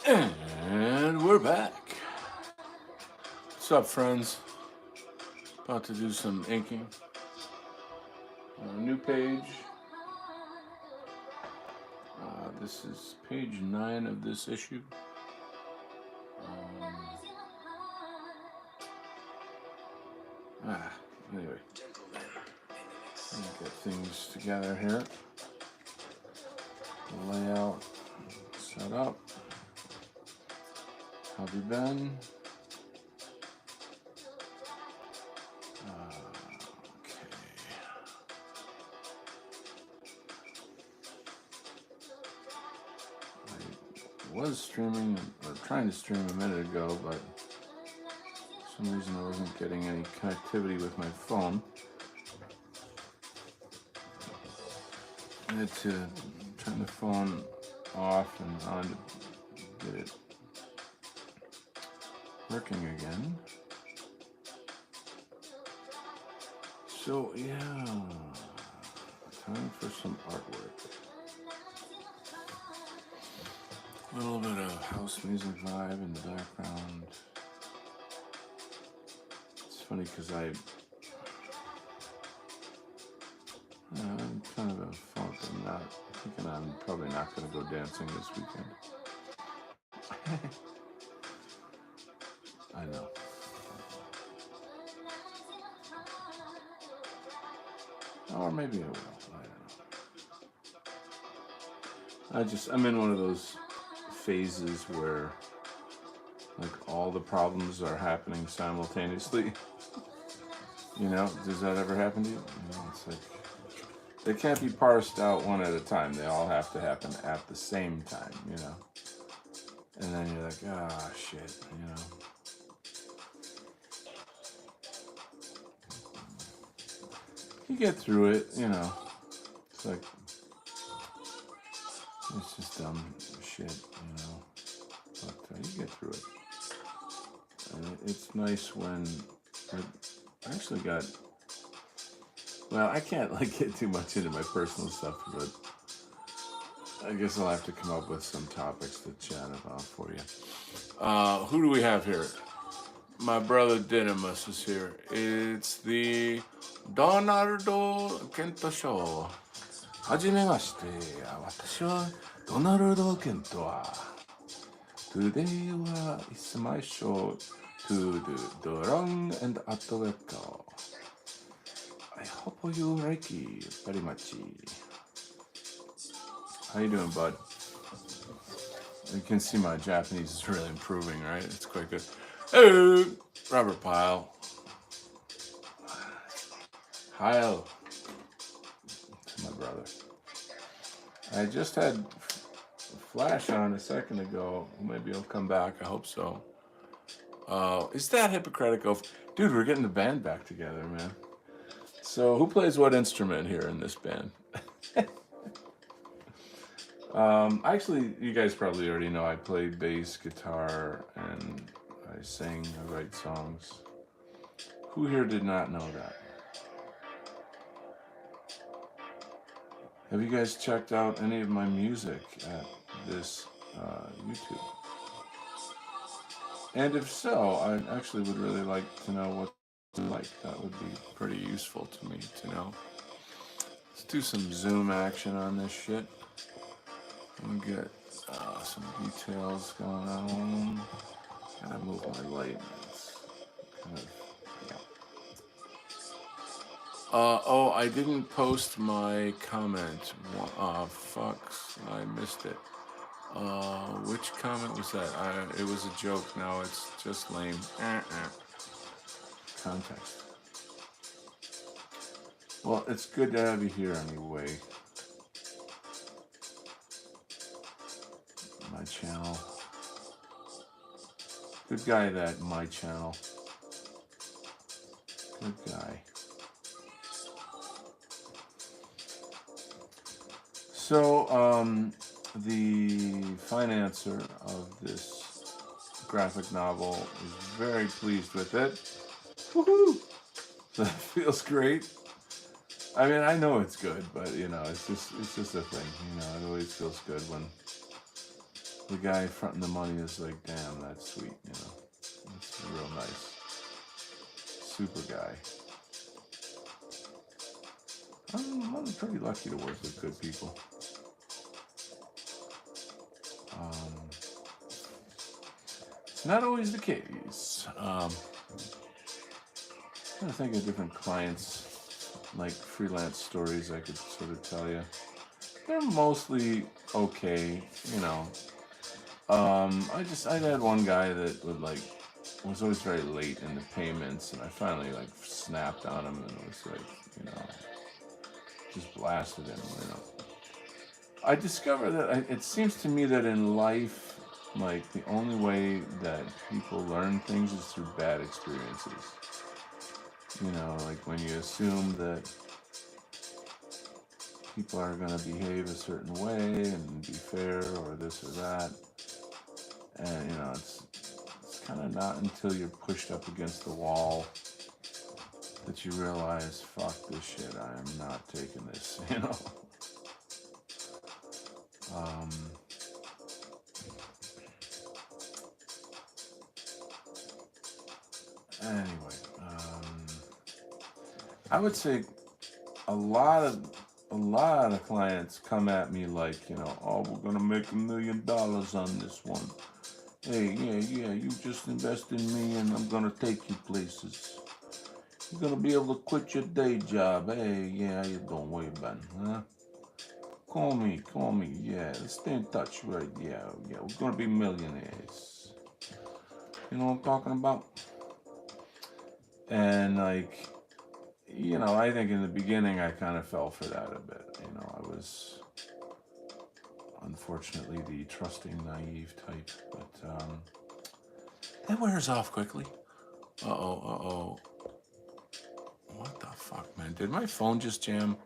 And we're back. What's up, friends? About to do some inking on a new page. This is page 9 of this issue. Anyway, let me get things together here. The layout set up. How have you been? I was streaming, or trying to stream a minute ago, but for some reason I wasn't getting any connectivity with my phone. I had to turn the phone off and on to get it working again. So yeah, time for some artwork. A little bit of house music vibe in the background. It's funny because I'm kind of a funk. I'm not thinking I'm probably not going to go dancing this weekend. I know. Or maybe I will. I don't know. I'm in one of those phases where like all the problems are happening simultaneously. You know, does that ever happen to you? You know, it's like they can't be parsed out one at a time. They all have to happen at the same time, you know. And then you're like, ah, shit, you know. You get through it, you know. It's like, it's just dumb shit, you know. But you get through it. And it's nice when I actually got, well, I can't like get too much into my personal stuff, but I guess I'll have to come up with some topics to chat about for you. Who do we have here? My brother Dynamus is here. It's the Donaldo Kento Show. はじめまして。私はドナルド・ケントは Today is my show to do drum and artwork. I hope you like it very much. How you doing, bud? You can see my Japanese is really improving, right? It's quite good. Hey, Robert Pyle. Heil. My brother. I just had Flash on a second ago. Maybe he'll come back. I hope so. Is that Hippocratic Oath? Dude, we're getting the band back together, man. So who plays what instrument here in this band? Actually, you guys probably already know I play bass, guitar, and I sing, I write songs. Who here did not know that? Have you guys checked out any of my music at this YouTube? And if so, I actually would really like to know what you like. That would be pretty useful to me to know. Let's do some zoom action on this shit. Let me get some details going on. Gotta move my light. It's kind of, yeah. Oh, I didn't post my comment. Fucks, I missed it. Which comment was that? It was a joke. No, it's just lame. Context. Well, it's good to have you here anyway. My channel. Good guy, that my channel. Good guy. So, the financer of this graphic novel is very pleased with it. Woohoo! So that feels great. I mean, I know it's good, but you know, it's just a thing. You know, it always feels good when the guy fronting the money is like, damn, that's sweet, you know. It's real nice. Super guy. I'm pretty lucky to work with good people. It's not always the case. I'm trying to think of different clients, like freelance stories I could sort of tell you. They're mostly okay, you know. I had one guy that was always very late in the payments, and I finally like snapped on him and was like, you know, just blasted him, you know. I discovered that it seems to me that in life, like the only way that people learn things is through bad experiences. You know, like when you assume that people are going to behave a certain way and be fair or this or that. And, you know, it's kind of not until you're pushed up against the wall that you realize, fuck this shit, I am not taking this, you know. Anyway, I would say a lot of clients come at me like, you know, oh, we're gonna make $1 million on this one. Hey, yeah, you just invest in me and I'm gonna take you places. You're gonna be able to quit your day job. Hey, yeah, how you doing? Where you been? Huh? Call me, yeah, let's stay in touch, right? Yeah, we're gonna be millionaires. You know what I'm talking about? And like, you know, I think in the beginning I kind of fell for that a bit. You know, I was unfortunately the trusting, naive type, but that wears off quickly. Uh-oh. What the fuck, man? Did my phone just jam?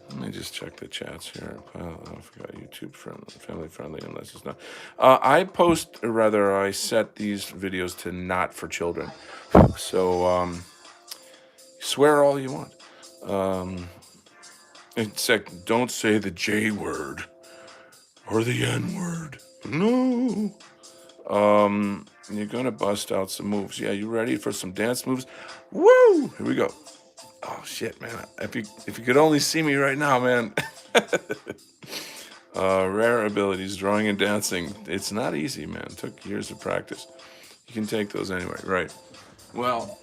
Let me just check the chats here. I forgot YouTube family friendly, unless it's not. I set these videos to not for children. So, swear all you want. It's like, don't say the J word or the N word. No. You're gonna bust out some moves. Yeah, you ready for some dance moves? Woo! Here we go. Oh shit, man! If you could only see me right now, man. Rare abilities, drawing and dancing. It's not easy, man. It took years of practice. You can take those anyway, right? Well,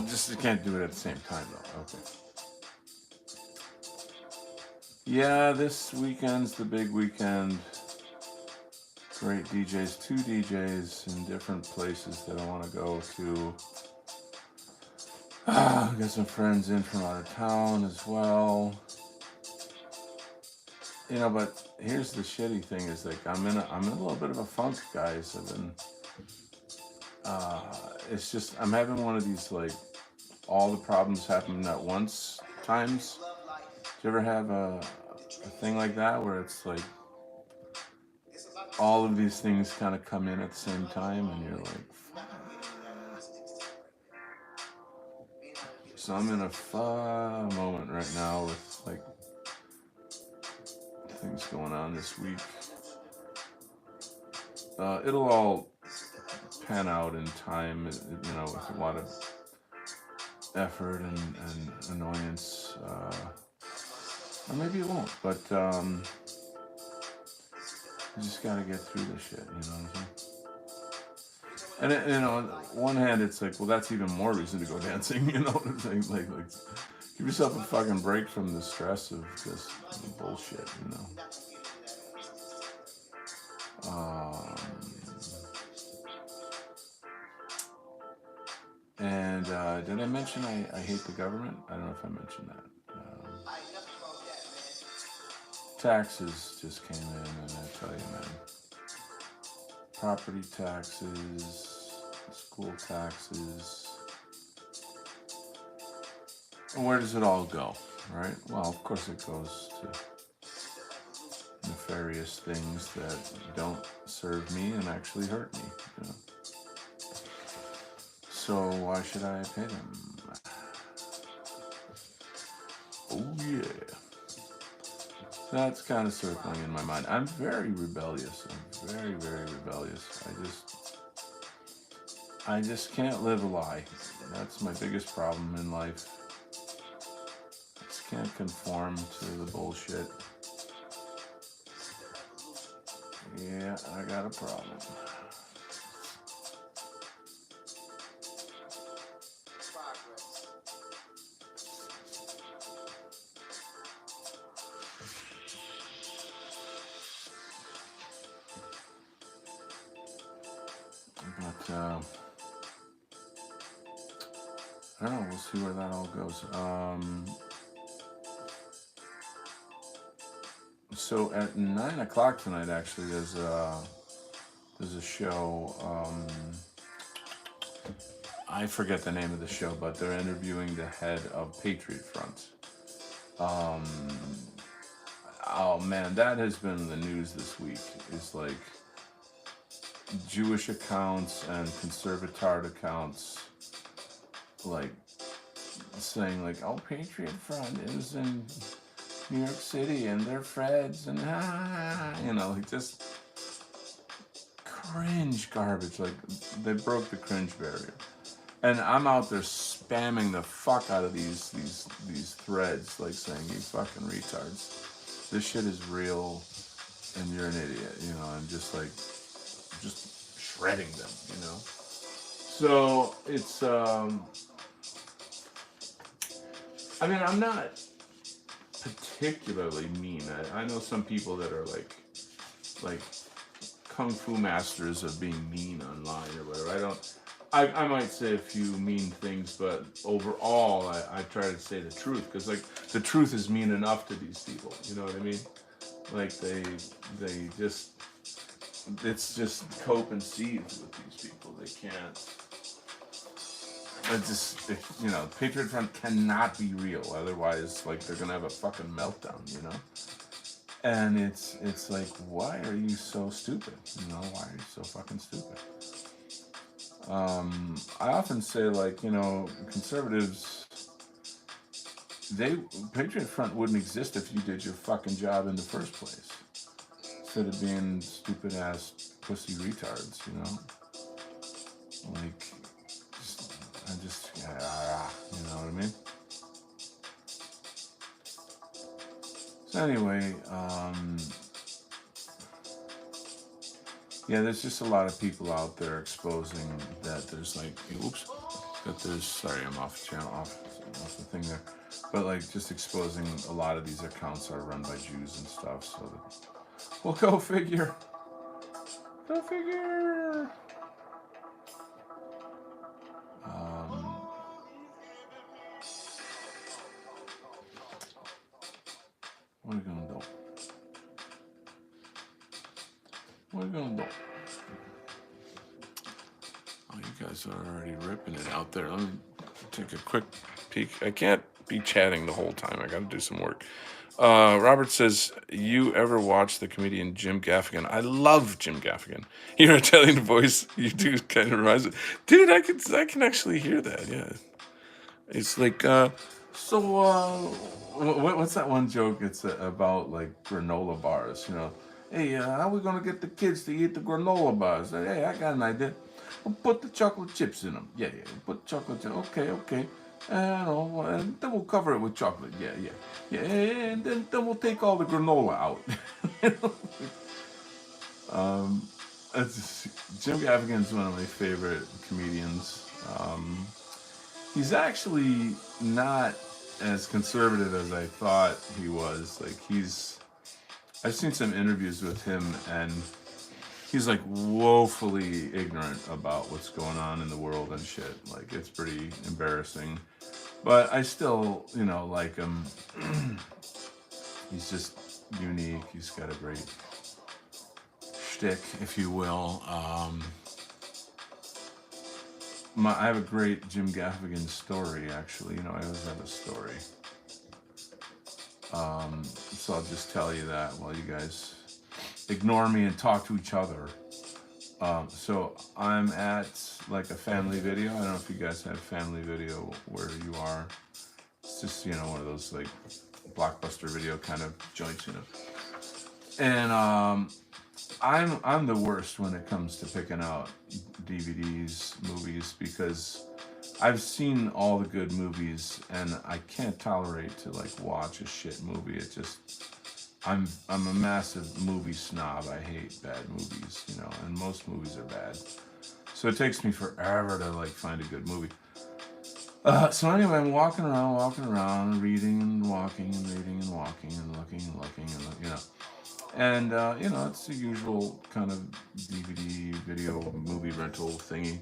just you can't do it at the same time though. Okay. Yeah, this weekend's the big weekend. Great DJs, 2 DJs in different places that I want to go to. Got some friends in from out of town as well. You know, but here's the shitty thing is like I'm in a little bit of a funk, guys. It's just I'm having one of these like all the problems happen at once times. Do you ever have a thing like that where it's like all of these things kind of come in at the same time and you're like, fuck. So I'm in a moment right now with like things going on this week. It'll all pan out in time, you know, with a lot of effort and annoyance. Or maybe it won't, but you just gotta get through this shit, you know what I'm saying? And you know, on one hand, it's like, well, that's even more reason to go dancing, you know what I'm saying? Like, give yourself a fucking break from the stress of this bullshit, you know? And did I mention I hate the government? I don't know if I mentioned that. Taxes just came in, and I tell you, man. Property taxes, school taxes. And where does it all go, right? Well, of course it goes to nefarious things that don't serve me and actually hurt me, you know? So why should I pay them? Oh yeah. That's kind of circling in my mind. I'm very rebellious. I'm very, very rebellious. I just can't live a lie. That's my biggest problem in life. I just can't conform to the bullshit. Yeah, I got a problem. But I don't know. We'll see where that all goes. So at 9 o'clock tonight, actually, there's a show. I forget the name of the show, but they're interviewing the head of Patriot Front. Oh man, that has been in the news this week. It's like Jewish accounts and conservatard accounts, like saying like, "Oh, Patriot Front is in New York City and they're Freds," and like just cringe garbage. Like they broke the cringe barrier, and I'm out there spamming the fuck out of these threads, like saying, "You fucking retards, this shit is real, and you're an idiot," and just shredding them, So it's I mean, I'm not particularly mean. I know some people that are like kung fu masters of being mean online or whatever. I might say a few mean things, but overall I try to say the truth, because like the truth is mean enough to these people, you know what I mean? Like they just, it's just cope and seethe with these people. They can't. Patriot Front cannot be real. Otherwise, like, they're gonna have a fucking meltdown, And it's like, why are you so stupid? Why are you so fucking stupid? I often say, like, conservatives, Patriot Front wouldn't exist if you did your fucking job in the first place, instead of being stupid ass pussy retards, like. You know what I mean? So anyway, there's just a lot of people out there exposing that there's sorry, I'm off the thing there, but like just exposing a lot of these accounts are run by Jews and stuff, so that, well, go figure. What are you gonna do? Oh, you guys are already ripping it out there. Let me take a quick peek. I can't be chatting the whole time. I gotta do some work. Robert says, "You ever watch the comedian Jim Gaffigan?" I love Jim Gaffigan. Your Italian voice, you do kind of reminds me. Dude, I can actually hear that. Yeah, it's like what's that one joke? It's about like granola bars. Hey, how are we gonna get the kids to eat the granola bars? Hey, I got an idea. We'll put the chocolate chips in them. Yeah. Put chocolate chips. Okay. And then we'll cover it with chocolate. Yeah. And then we'll take all the granola out. Jim Gaffigan's one of my favorite comedians. He's actually not as conservative as I thought he was. Like I've seen some interviews with him, and he's like woefully ignorant about what's going on in the world and shit. Like, it's pretty embarrassing. But I still, like him. He's just unique. He's got a great shtick, if you will. I have a great Jim Gaffigan story, actually. I always have a story. So I'll just tell you that while you guys ignore me and talk to each other. So I'm at like a family video. I don't know if you guys have family video where you are. It's just, one of those like Blockbuster video kind of joints, you know. And I'm the worst when it comes to picking out DVDs, movies, because I've seen all the good movies and I can't tolerate to like watch a shit movie. It just I'm a massive movie snob. I hate bad movies, you know, and most movies are bad. So it takes me forever to like find a good movie. So anyway, I'm walking around, reading and walking and reading and walking and looking and looking and you know. And you know, it's the usual kind of DVD, video, movie rental thingy.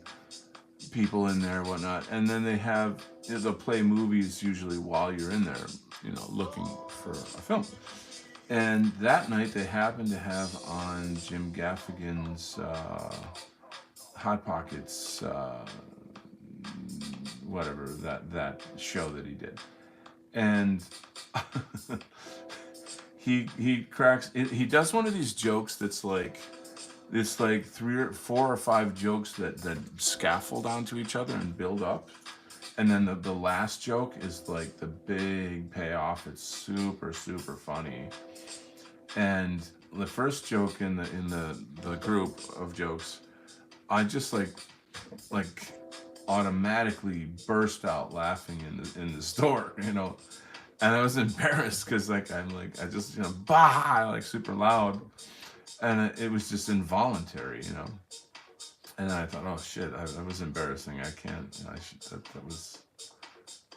People in there, whatnot, and then they'll play movies usually while you're in there, you know, looking for a film. And that night they happened to have on Jim Gaffigan's Hot Pockets, whatever that show that he did, and he cracks. He does one of these jokes that's like. It's like 4 or 5 jokes that scaffold onto each other and build up. And then the last joke is like the big payoff. It's super, super funny. And the first joke in the group of jokes, I just like automatically burst out laughing in the store, you know. And I was embarrassed because I just, you know, bah, like super loud. And it was just involuntary, you know. And I thought, oh shit, I was embarrassing. I can't. That was,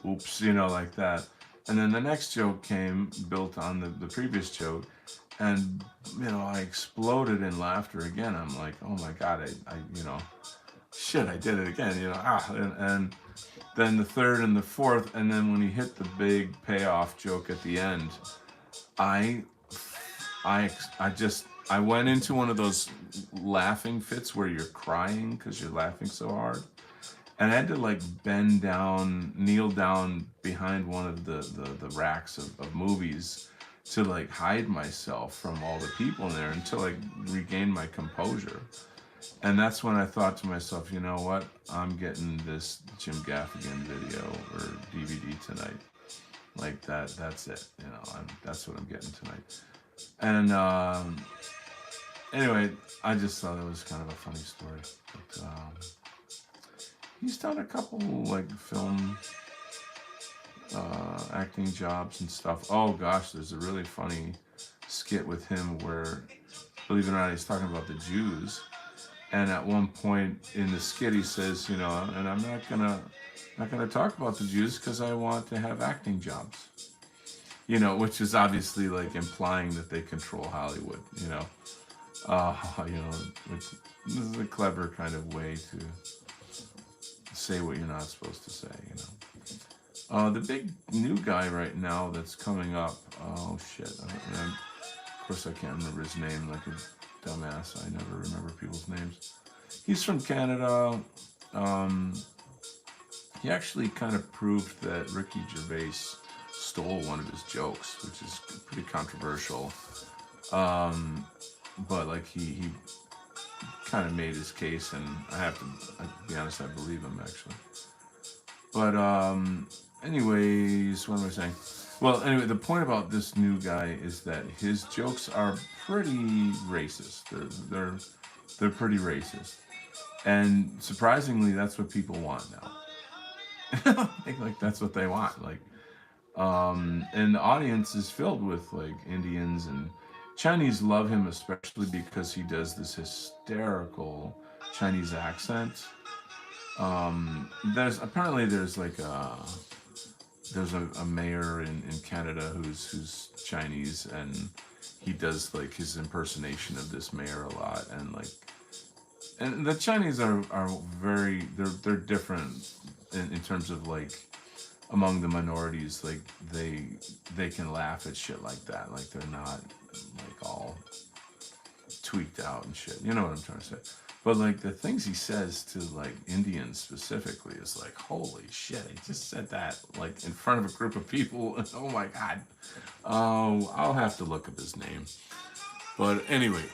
oops, you know, like that. And then the next joke came built on the previous joke, and you know, I exploded in laughter again. I'm like, oh my god, I you know, shit, I did it again, you know. And then the third and the fourth, and then when he hit the big payoff joke at the end, I went into one of those laughing fits where you're crying because you're laughing so hard. And I had to like kneel down behind one of the racks of movies to like hide myself from all the people in there until I regained my composure. And that's when I thought to myself, you know what? I'm getting this Jim Gaffigan video or DVD tonight. Like that's it. You know, that's what I'm getting tonight. And anyway, I just thought it was kind of a funny story. But he's done a couple like film acting jobs and stuff. Oh gosh, there's a really funny skit with him where, believe it or not, he's talking about the Jews. And at one point in the skit, he says, you know, and I'm not gonna talk about the Jews because I want to have acting jobs. You know, which is obviously like implying that they control Hollywood. You know, you know, this is a clever kind of way to say what you're not supposed to say. You know, the big new guy right now that's coming up. Oh shit! Of course, I can't remember his name. Like a dumbass, I never remember people's names. He's from Canada. He actually kind of proved that Ricky Gervais stole one of his jokes, which is pretty controversial. But like he kind of made his case, and I'll be honest, I believe him actually. But anyways, what am I saying? Well, anyway, the point about this new guy is that his jokes are pretty racist. They're pretty racist, and surprisingly, that's what people want now. I think like that's what they want. Like, and the audience is filled with like Indians and Chinese love him especially because he does this hysterical Chinese accent. There's like a mayor in Canada who's Chinese, and he does like his impersonation of this mayor a lot, and the Chinese are very they're different in terms of like among the minorities, like they can laugh at shit like that, like they're not like all tweaked out and shit. You know what I'm trying to say? But like the things he says to like Indians specifically is like, holy shit, he just said that like in front of a group of people. Oh my god. Oh, I'll have to look up his name. But anyway,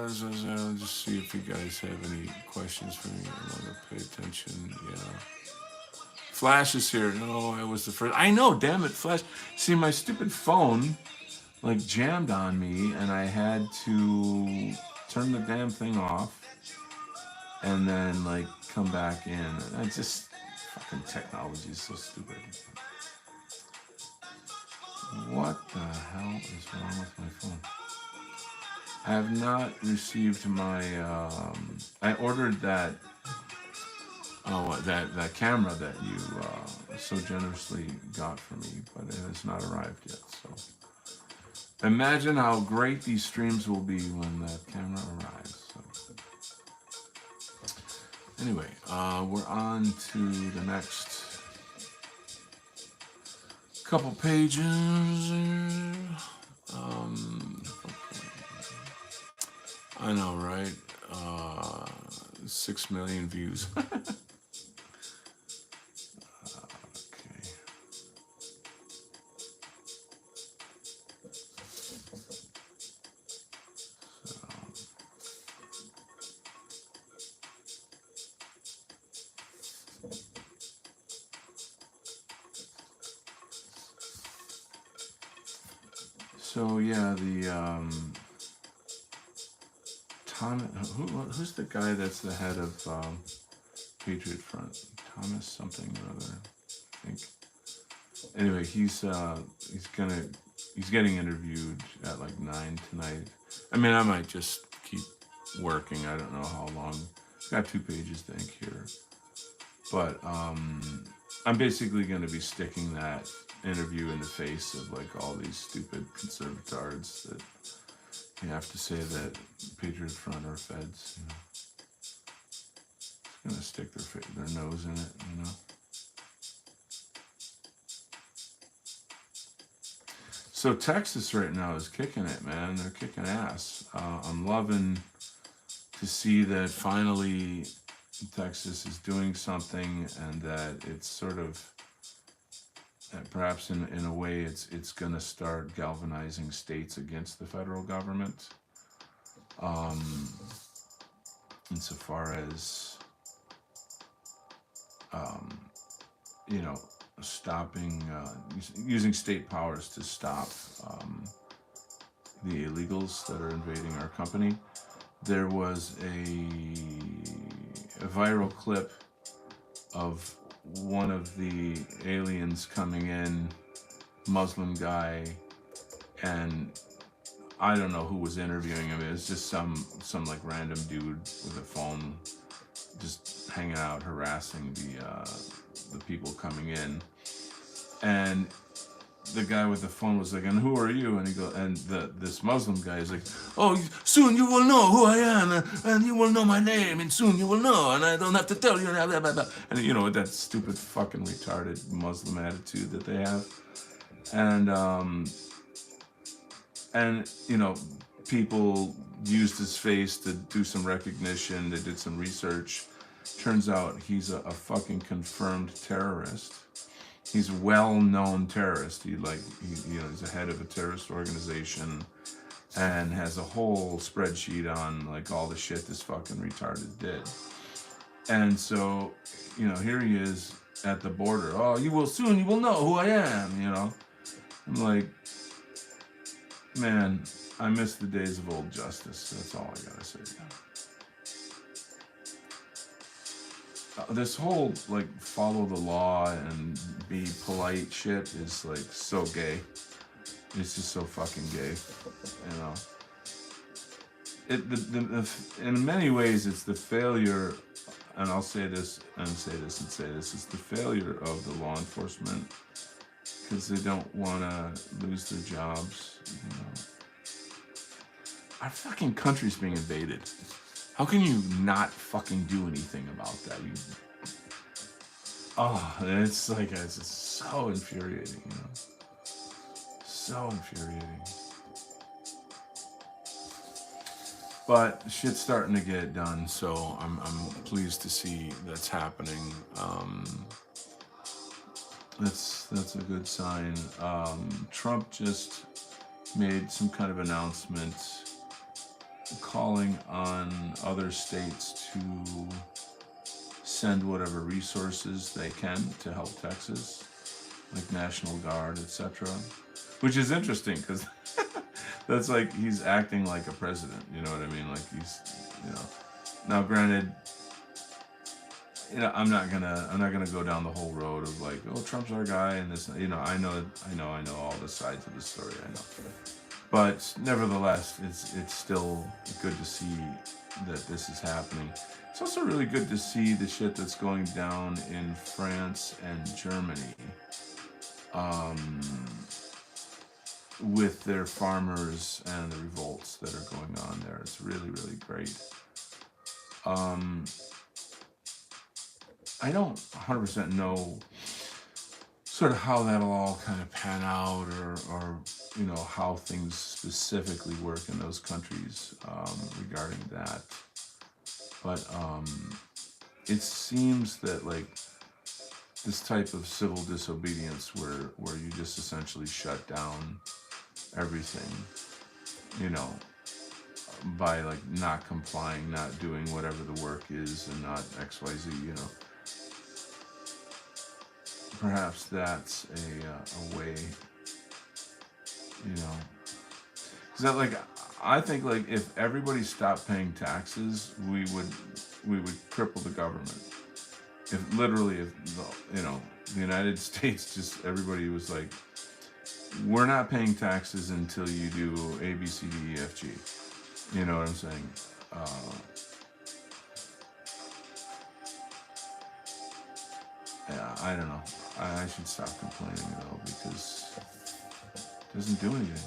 just see if you guys have any questions for me. I'm gonna pay attention. Yeah. Flash is here. No, I was the first. I know, damn it, Flash. See, my stupid phone, like, jammed on me, and I had to turn the damn thing off, and then, like, come back in. And I just, fucking technology is so stupid. What the hell is wrong with my phone? I have not received my, I ordered that, that camera that you so generously got for me, but it has not arrived yet, so. Imagine how great these streams will be when that camera arrives. So. Anyway, we're on to the next couple pages. I know, right? 6 million views. So yeah, the who's the guy that's the head of Patriot Front? Thomas something or other, I think. Anyway, he's getting interviewed at like 9 tonight. I mean, I might just keep working. I don't know how long. I've got 2 pages to ink here, but I'm basically going to be sticking that interview in the face of like all these stupid conservatards that you have to say that Patriot Front are feds. You know, it's gonna stick their nose in it. You know. So Texas right now is kicking it, man. They're kicking ass. I'm loving to see that finally Texas is doing something, and that it's sort of. Perhaps in a way it's going to start galvanizing states against the federal government, insofar as you know, stopping using state powers to stop the illegals that are invading our company. There was a viral clip of one of the aliens coming in, Muslim guy, and I don't know who was interviewing him. It was just some like random dude with a phone, just hanging out, harassing the people coming in. And the guy with the phone was like, "And who are you?" And he goes, and this Muslim guy is like, "Oh, soon you will know who I am, and you will know my name, and soon you will know, and I don't have to tell you." Blah, blah, blah. And you know, that stupid fucking retarded Muslim attitude that they have, and you know, people used his face to do some recognition. They did some research. Turns out he's a fucking confirmed terrorist. He's a well-known terrorist. He's a head of a terrorist organization, and has a whole spreadsheet on like all the shit this fucking retarded did. And so, you know, here he is at the border. "Oh, you will know who I am." You know, I'm like, man, I miss the days of old justice. That's all I gotta say. This whole like follow the law and be polite shit is like so gay. It's just so fucking gay, you know. In many ways, it's the failure, and I'll say this and say this and say this. It's the failure of the law enforcement because they don't want to lose their jobs. You know, our fucking country's being invaded. How can you not fucking do anything about that? It's like, it's just so infuriating, you know? So infuriating. But shit's starting to get done, so I'm pleased to see that's happening. That's a good sign. Trump just made some kind of announcement calling on other states to send whatever resources they can to help Texas, like National Guard, etc. Which is interesting because that's like he's acting like a president. You know what I mean? Like he's, you know. Now, granted, you know, I'm not gonna go down the whole road of like, oh, Trump's our guy and this. You know, I know all the sides of the story. I know, but nevertheless, it's still good to see that this is happening. It's also really good to see the shit that's going down in France and Germany, with their farmers and the revolts that are going on there. It's really, really great. I don't 100% know sort of how that'll all kind of pan out, or you know, how things specifically work in those countries regarding that. But it seems that like this type of civil disobedience where you just essentially shut down everything, you know, by like not complying, not doing whatever the work is, and not XYZ, you know. Perhaps that's a way, you know. Is that like, I think like if everybody stopped paying taxes, we would cripple the government. If literally, if the, you know, the United States, just everybody was like, we're not paying taxes until you do A, B, C, D, E, F, G. You know what I'm saying? Yeah, I don't know. I should stop complaining though, because it doesn't do anything.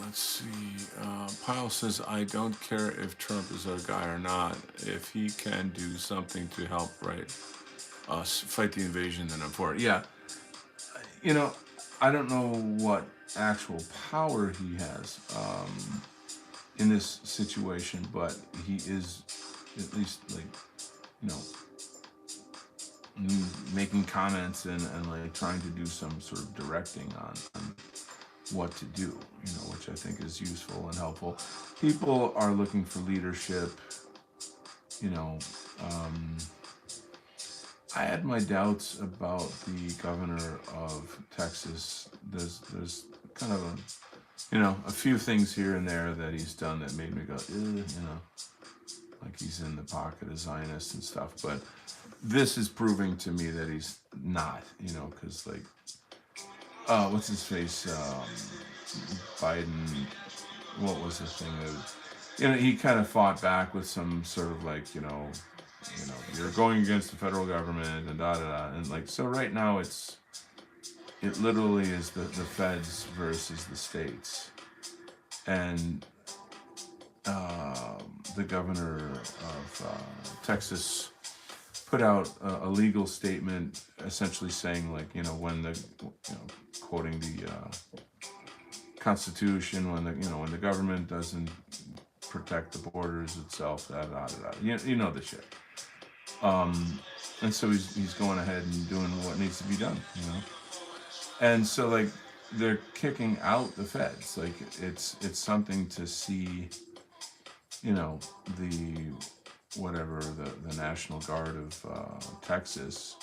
Let's see. Pyle says, I don't care if Trump is our guy or not. If he can do something to help us fight the invasion, then I'm for it. Yeah. You know, I don't know what actual power he has in this situation, but he is at least, like, you know, making comments and like trying to do some sort of directing on what to do, you know, which I think is useful and helpful. People are looking for leadership, you know. I had my doubts about the governor of Texas. There's kind of a few things here and there that he's done that made me go, you know, like he's in the pocket of Zionists and stuff. But this is proving to me that he's not, you know, because like, what's his face? Biden. What was the thing that, you know, he kind of fought back with some sort of like, you know, you're going against the federal government and da da da, and like, so right now it literally is the feds versus the states, and the governor of Texas put out a legal statement essentially saying, like, you know, when the, you know, quoting the Constitution, when the government doesn't protect the borders itself, da da da da. You know the shit. And so he's going ahead and doing what needs to be done, you know. And so like they're kicking out the feds. Like it's something to see, you know, the National Guard of Texas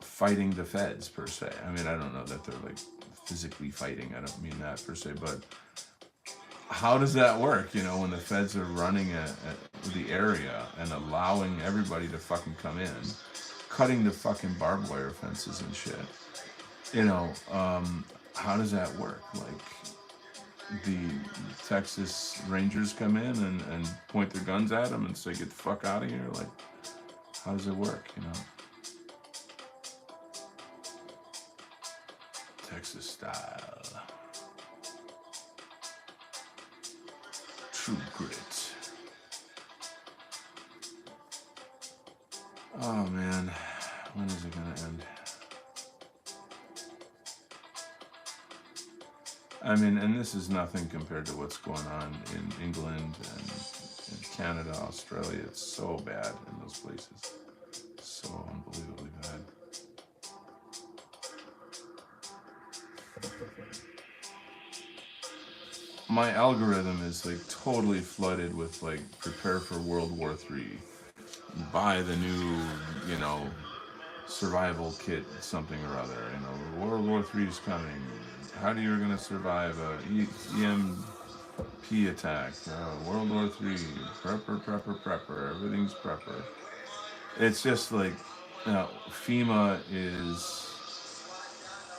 fighting the feds per se. I mean, I don't know that they're like physically fighting. I don't mean that per se, but how does that work? You know, when the feds are running at the area and allowing everybody to fucking come in, cutting the fucking barbed wire fences and shit. You know, how does that work? Like, the Texas Rangers come in and point their guns at them and say, get the fuck out of here? Like, how does it work, you know? Texas style. True Grit. Oh man, when is it gonna end? I mean, and this is nothing compared to what's going on in England and in Canada, Australia. It's so bad in those places. So unbelievably bad. My algorithm is like totally flooded with like prepare for World War III, buy the new, you know, survival kit, something or other. You know, World War III is coming. How do you going to survive a EMP attack? World War III, prepper. Everything's prepper. It's just like, you know, FEMA is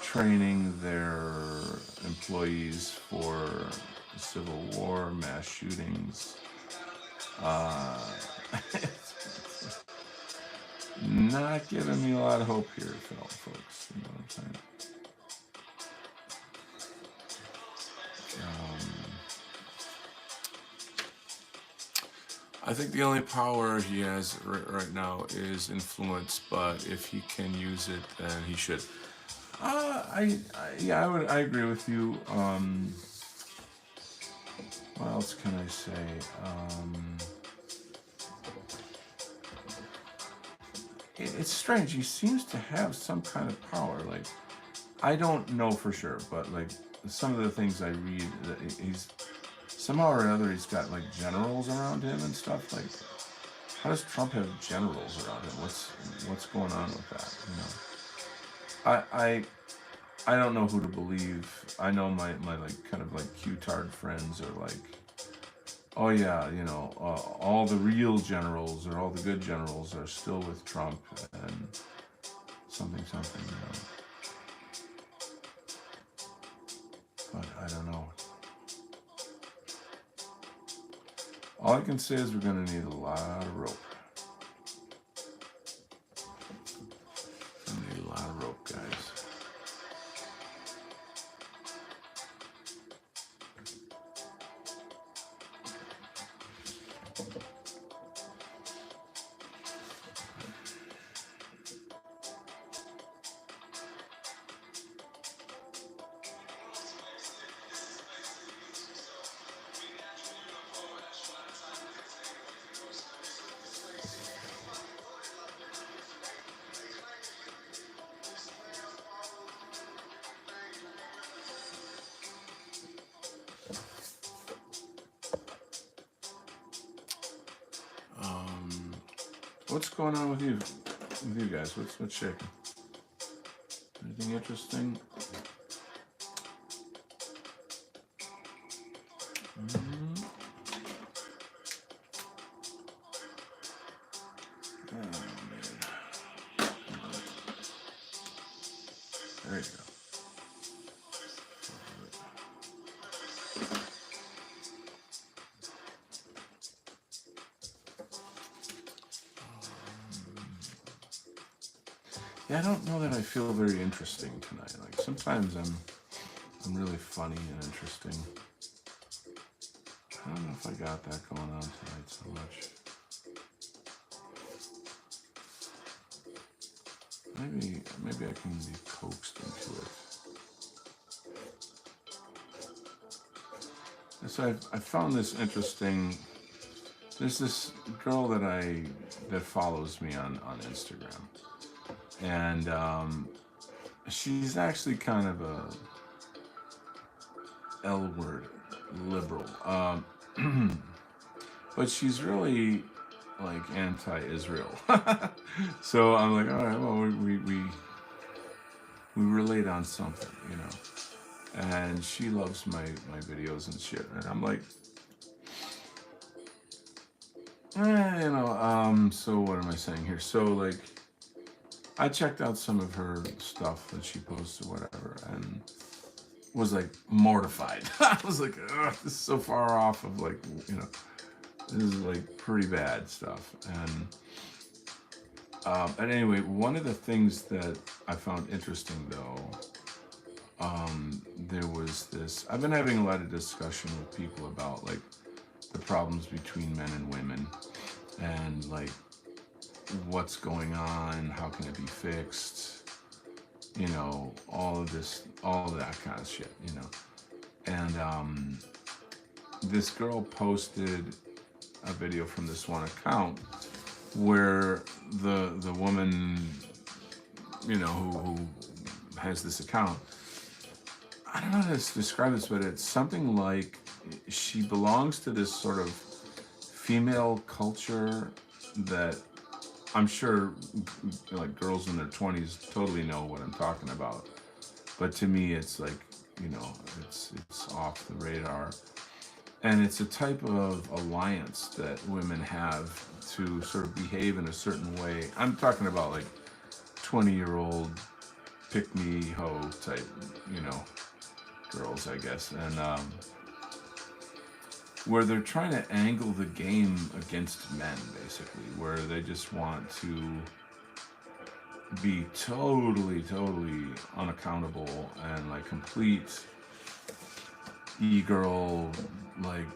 training their employees for civil war, mass shootings. Not giving me a lot of hope here, folks. You know what I'm saying? I think the only power he has right now is influence, but if he can use it, then he should. I agree with you. What else can I say? It's strange. He seems to have some kind of power. Like, I don't know for sure, but like some of the things I read, that he's somehow or another he's got like generals around him and stuff. Like, how does Trump have generals around him? What's going on with that? You know, I don't know who to believe. I know my like kind of like Q-tard friends are like, oh yeah, you know, all the real generals or all the good generals are still with Trump and something, you know. But I don't know. All I can say is we're going to need a lot of rope. We need a lot of rope, guys. What's going on with you guys? What's shaking? Anything interesting? Oh man. There you go. Yeah, I don't know that I feel very interesting tonight. Like sometimes I'm really funny and interesting. I don't know if I got that going on tonight so much. Maybe I can be coaxed into it. So I found this interesting. There's this girl that follows me on Instagram. And she's actually kind of a L-word liberal, but she's really like anti-Israel. So I'm like, all right, well, we relate on something, you know. And she loves my videos and shit, and I'm like, you know. So what am I saying here? So like, I checked out some of her stuff that she posts or whatever, and was like mortified. I was like, ugh, this is so far off of like, you know, this is like pretty bad stuff. And anyway, one of the things that I found interesting though, there was this. I've been having a lot of discussion with people about like the problems between men and women, and like what's going on, how can it be fixed, you know, all of that kind of shit, you know. And this girl posted a video from this one account where the woman, you know, who has this account, I don't know how to describe this, but it's something like she belongs to this sort of female culture that I'm sure like girls in their 20s totally know what I'm talking about. But to me, it's like, you know, it's off the radar. And it's a type of alliance that women have to sort of behave in a certain way. I'm talking about like 20-year-old pick-me-ho type, you know, girls, I guess. And where they're trying to angle the game against men, basically, where they just want to be totally unaccountable and like complete e-girl, like,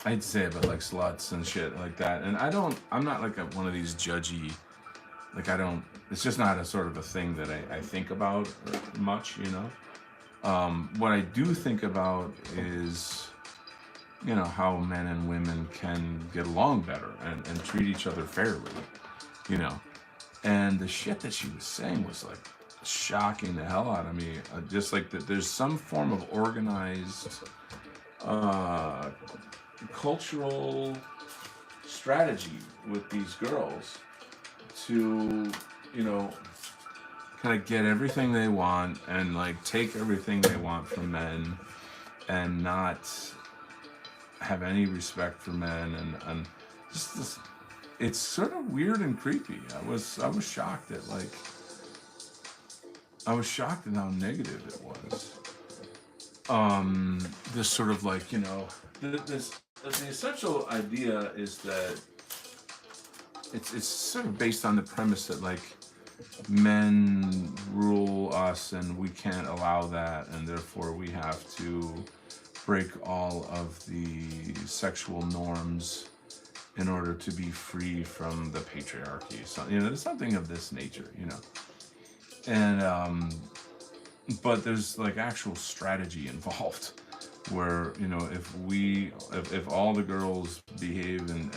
I'd say it, but like sluts and shit like that. And I'm not like one of these judgy, like it's just not a sort of a thing that I think about much, you know. What I do think about is, you know, how men and women can get along better and treat each other fairly, you know. And the shit that she was saying was like shocking the hell out of me. Just like that there's some form of organized cultural strategy with these girls to, you know, kind of get everything they want and like take everything they want from men and not have any respect for men, and just this, it's sort of weird and creepy. I was shocked at how negative it was. This sort of like, you know, the essential idea is that it's sort of based on the premise that like men rule us and we can't allow that, and therefore we have to break all of the sexual norms in order to be free from the patriarchy. So, you know, there's something of this nature, you know. And but there's like actual strategy involved where, you know, if all the girls behave in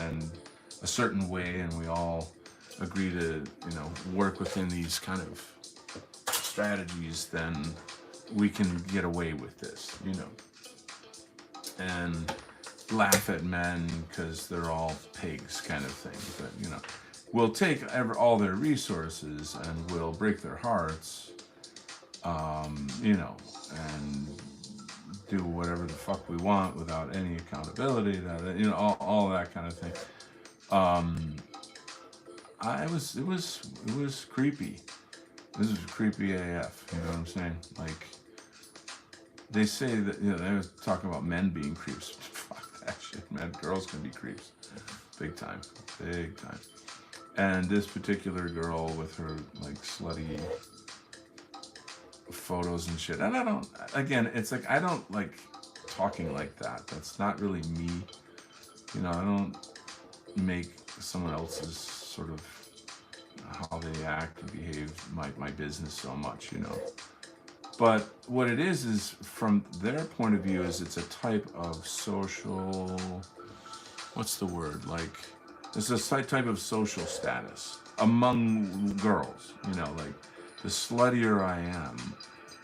a certain way and we all agree to, you know, work within these kind of strategies, then we can get away with this, you know, and laugh at men because they're all pigs kind of thing. But, you know, we'll take all their resources and we'll break their hearts, you know, and do whatever the fuck we want without any accountability, that, you know, all that kind of thing. It was creepy. This was creepy AF, you know what I'm saying? Like, they say that, you know, they was talking about men being creeps. Fuck that shit, man. Girls can be creeps. Big time. And this particular girl with her, like, slutty photos and shit. And it's like, I don't like talking like that. That's not really me. You know, I don't make someone else's sort of how they act and behave my business so much, you know. But what it is from their point of view, is it's a type of social, what's the word? Like, it's a type of social status among girls, you know, like the sluttier I am,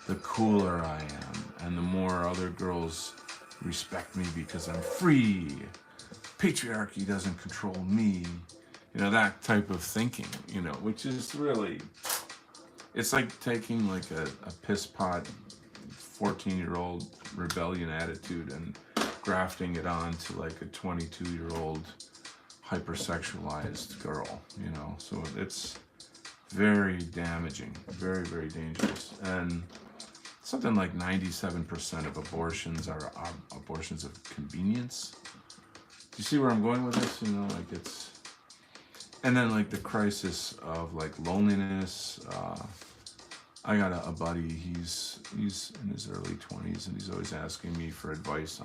the cooler I am, and the more other girls respect me because I'm free. Patriarchy doesn't control me. You know, that type of thinking, you know, which is really, it's like taking like a piss pot 14-year-old rebellion attitude and grafting it onto like a 22-year-old hypersexualized girl, you know. So it's very damaging, very, very dangerous. And something like 97% of abortions are abortions of convenience. Do you see where I'm going with this? You know, like it's, and then like the crisis of like loneliness. I got a buddy, he's in his early 20s, and he's always asking me for advice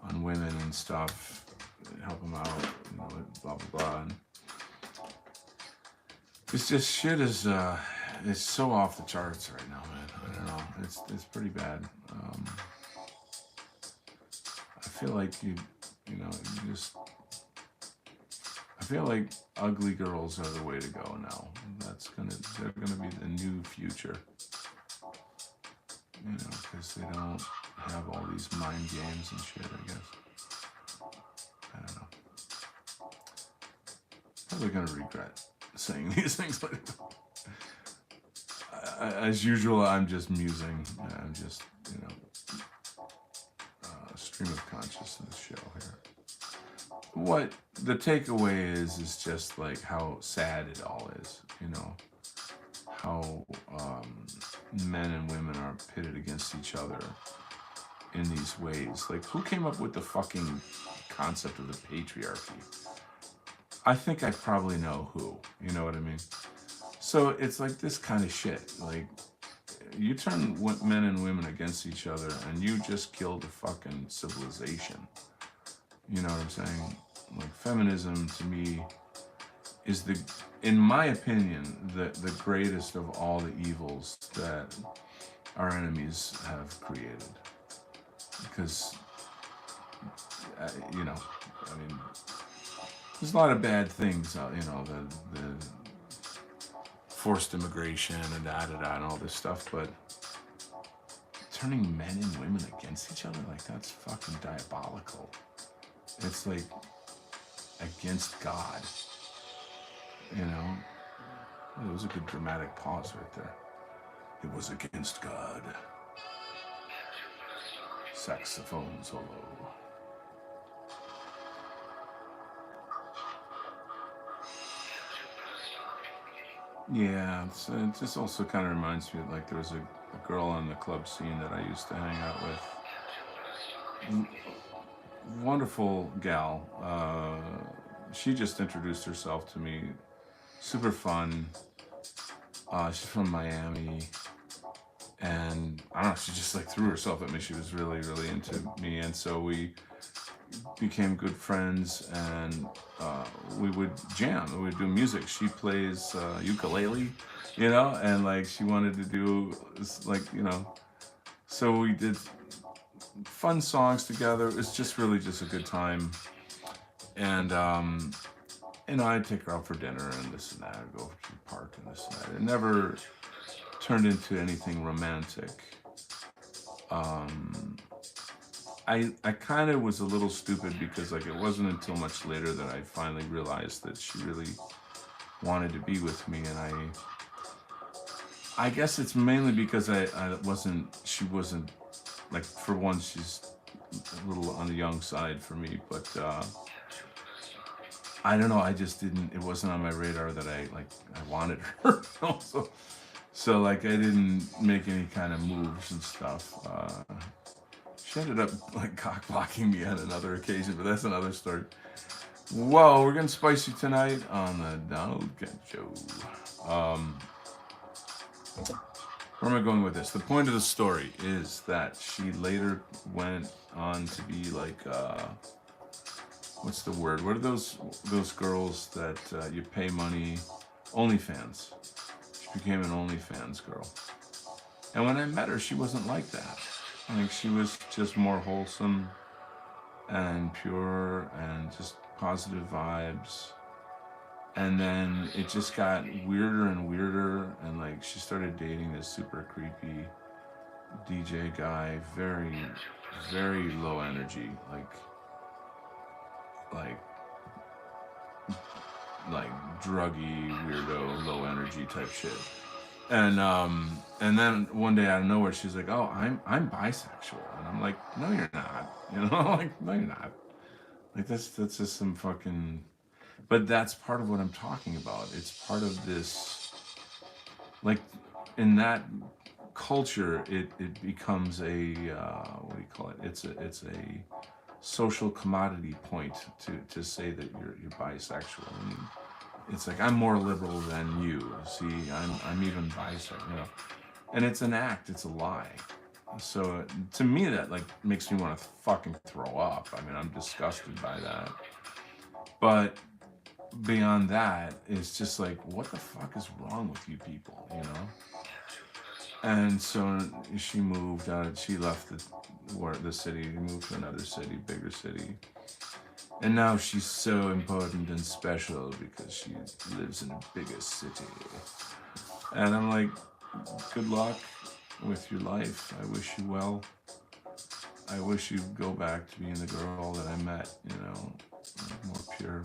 on women and stuff, help them out, blah blah blah. And it's just shit is it's so off the charts right now, man. I don't know. It's pretty bad. I feel like I feel like ugly girls are the way to go now. They're gonna be the new future. Because they don't have all these mind games and shit, I guess. I don't know. Probably gonna regret saying these things later. As usual, I'm just musing. I'm just, stream of consciousness show here. What the takeaway is just like how sad it all is, how men and women are pitted against each other in these ways. Like, who came up with the fucking concept of the patriarchy? I think I probably know who, you know what I mean? So it's like this kind of shit. Like, you turn men and women against each other and you just killed a fucking civilization. You know what I'm saying? Like, feminism to me is in my opinion, the greatest of all the evils that our enemies have created. Because, there's a lot of bad things, the forced immigration and and all this stuff, but turning men and women against each other, like, that's fucking diabolical. It's like against God, Well, it was a good dramatic pause right there. It was against God. Saxophone solo. Yeah, it just also kind of reminds me, like, there was a girl on the club scene that I used to hang out with. Wonderful gal. She just introduced herself to me. Super fun. She's from Miami. And I don't know, she just like threw herself at me. She was really, really into me. And so we became good friends, and we would jam. We would do music. She plays ukulele, and like she wanted to do so we did fun songs together. It's just really just a good time. And I'd take her out for dinner and this and that. I'd go to the park and this and that. It never turned into anything romantic. I kind of was a little stupid because, like, it wasn't until much later that I finally realized that she really wanted to be with me, and I guess it's mainly because she wasn't, like, for one, she's a little on the young side for me, but I don't know, it wasn't on my radar that I wanted her. So like, I didn't make any kind of moves and stuff. She ended up like cock blocking me on another occasion, but that's another story. Whoa, we're getting spicy tonight on the Donald Kent Show. Where am I going with this? The point of the story is that she later went on to be like, what's the word? What are those girls that you pay money? OnlyFans. She became an OnlyFans girl. And when I met her, she wasn't like that. Like, she was just more wholesome and pure and just positive vibes. And then it just got weirder and weirder, and like she started dating this super creepy DJ guy, very, very low energy, like druggy, weirdo, low energy type shit. And then one day out of nowhere, she's like, "Oh, I'm bisexual," and I'm like, "No, you're not." Like, "No, you're not." Like, that's just some fucking. But that's part of what I'm talking about. It's part of this, like, in that culture, it becomes a what do you call it? It's a social commodity point to say that you're bisexual. I mean, it's like, I'm more liberal than you. See, I'm even bisexual, and it's an act. It's a lie, So to me, that like makes me want to fucking throw up. I mean, I'm disgusted by that. But beyond that, it's just like, what the fuck is wrong with you people, you know? And so she moved out. She left the city, moved to another city, bigger city. And now she's so important and special because she lives in a bigger city. And I'm like, good luck with your life. I wish you well. I wish you'd go back to being the girl that I met, you know, like more pure.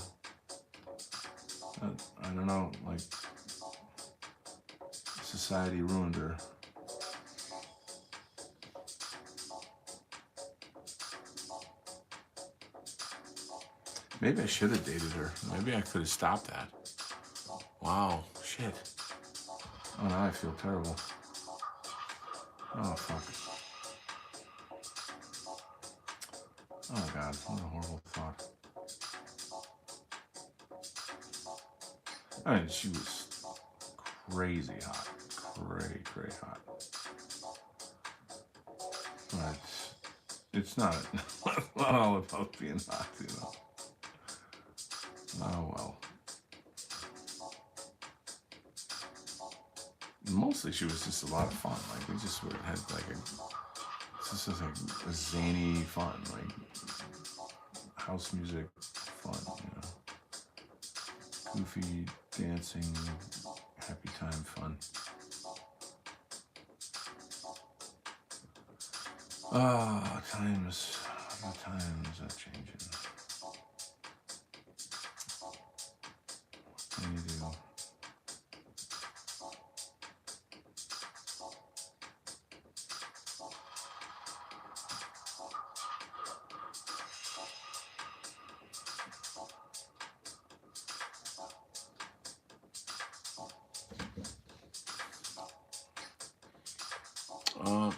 I don't know, like, society ruined her. Maybe I should have dated her. Maybe I could have stopped that. Wow, shit. Oh, now I feel terrible. Oh, fuck. Oh, God, what a horrible thought. I mean, she was crazy hot. Cray hot. But it's not, not all about being hot, you know. Oh, well. Mostly she was just a lot of fun. Like, we just had like this was like a zany fun, like house music fun, you know. Goofy, dancing, happy time fun. Ah, the times are changing. What can you do?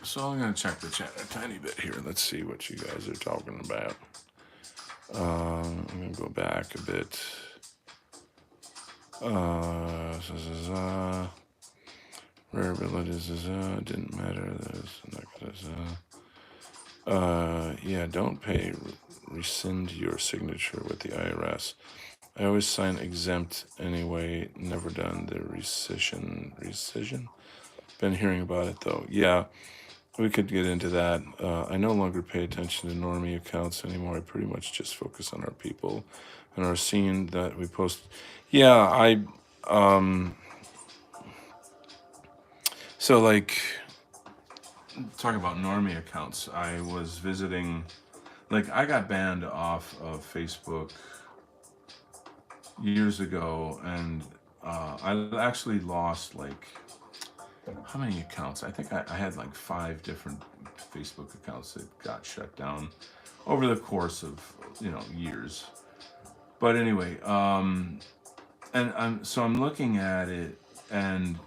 So I'm going to check the chat a tiny bit here. Let's see what you guys are talking about. I'm going to go back a bit. Rare abilities didn't matter. Yeah, don't pay. Rescind your signature with the IRS. I always sign exempt anyway. Never done the rescission. Been hearing about it though. Yeah. We could get into that. I no longer pay attention to Normie accounts anymore. I pretty much just focus on our people and our scene that we post. Yeah, so like, talking about Normie accounts, I was visiting, like I got banned off of Facebook years ago, and I actually lost like, how many accounts? I think I had like 5 different Facebook accounts that got shut down over the course of, you know, years. But anyway, and I'm looking at it, and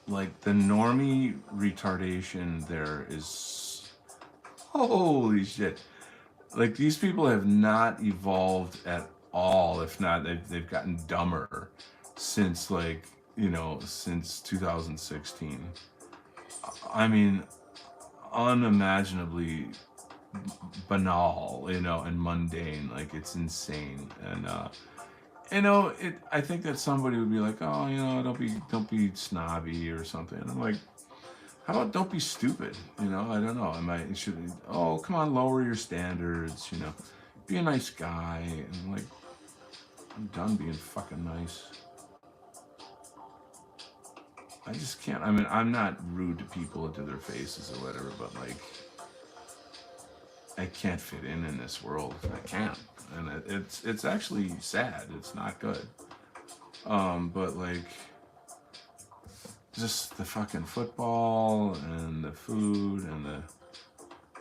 like the Normie retardation there is, holy shit. Like these people have not evolved at all. If not, they've gotten dumber since, like, you know, since 2016. I mean, unimaginably banal, you know, and mundane. Like it's insane. And you know, I think that somebody would be like, oh, you know, don't be snobby or something. And I'm like, how about don't be stupid? You know, I don't know. Oh, come on, lower your standards. You know, be a nice guy. And I'm like, I'm done being fucking nice. I just can't. I mean, I'm not rude to people to their faces or whatever, but like, I can't fit in this world. I can't, and it's actually sad. It's not good. But like, just the fucking football and the food and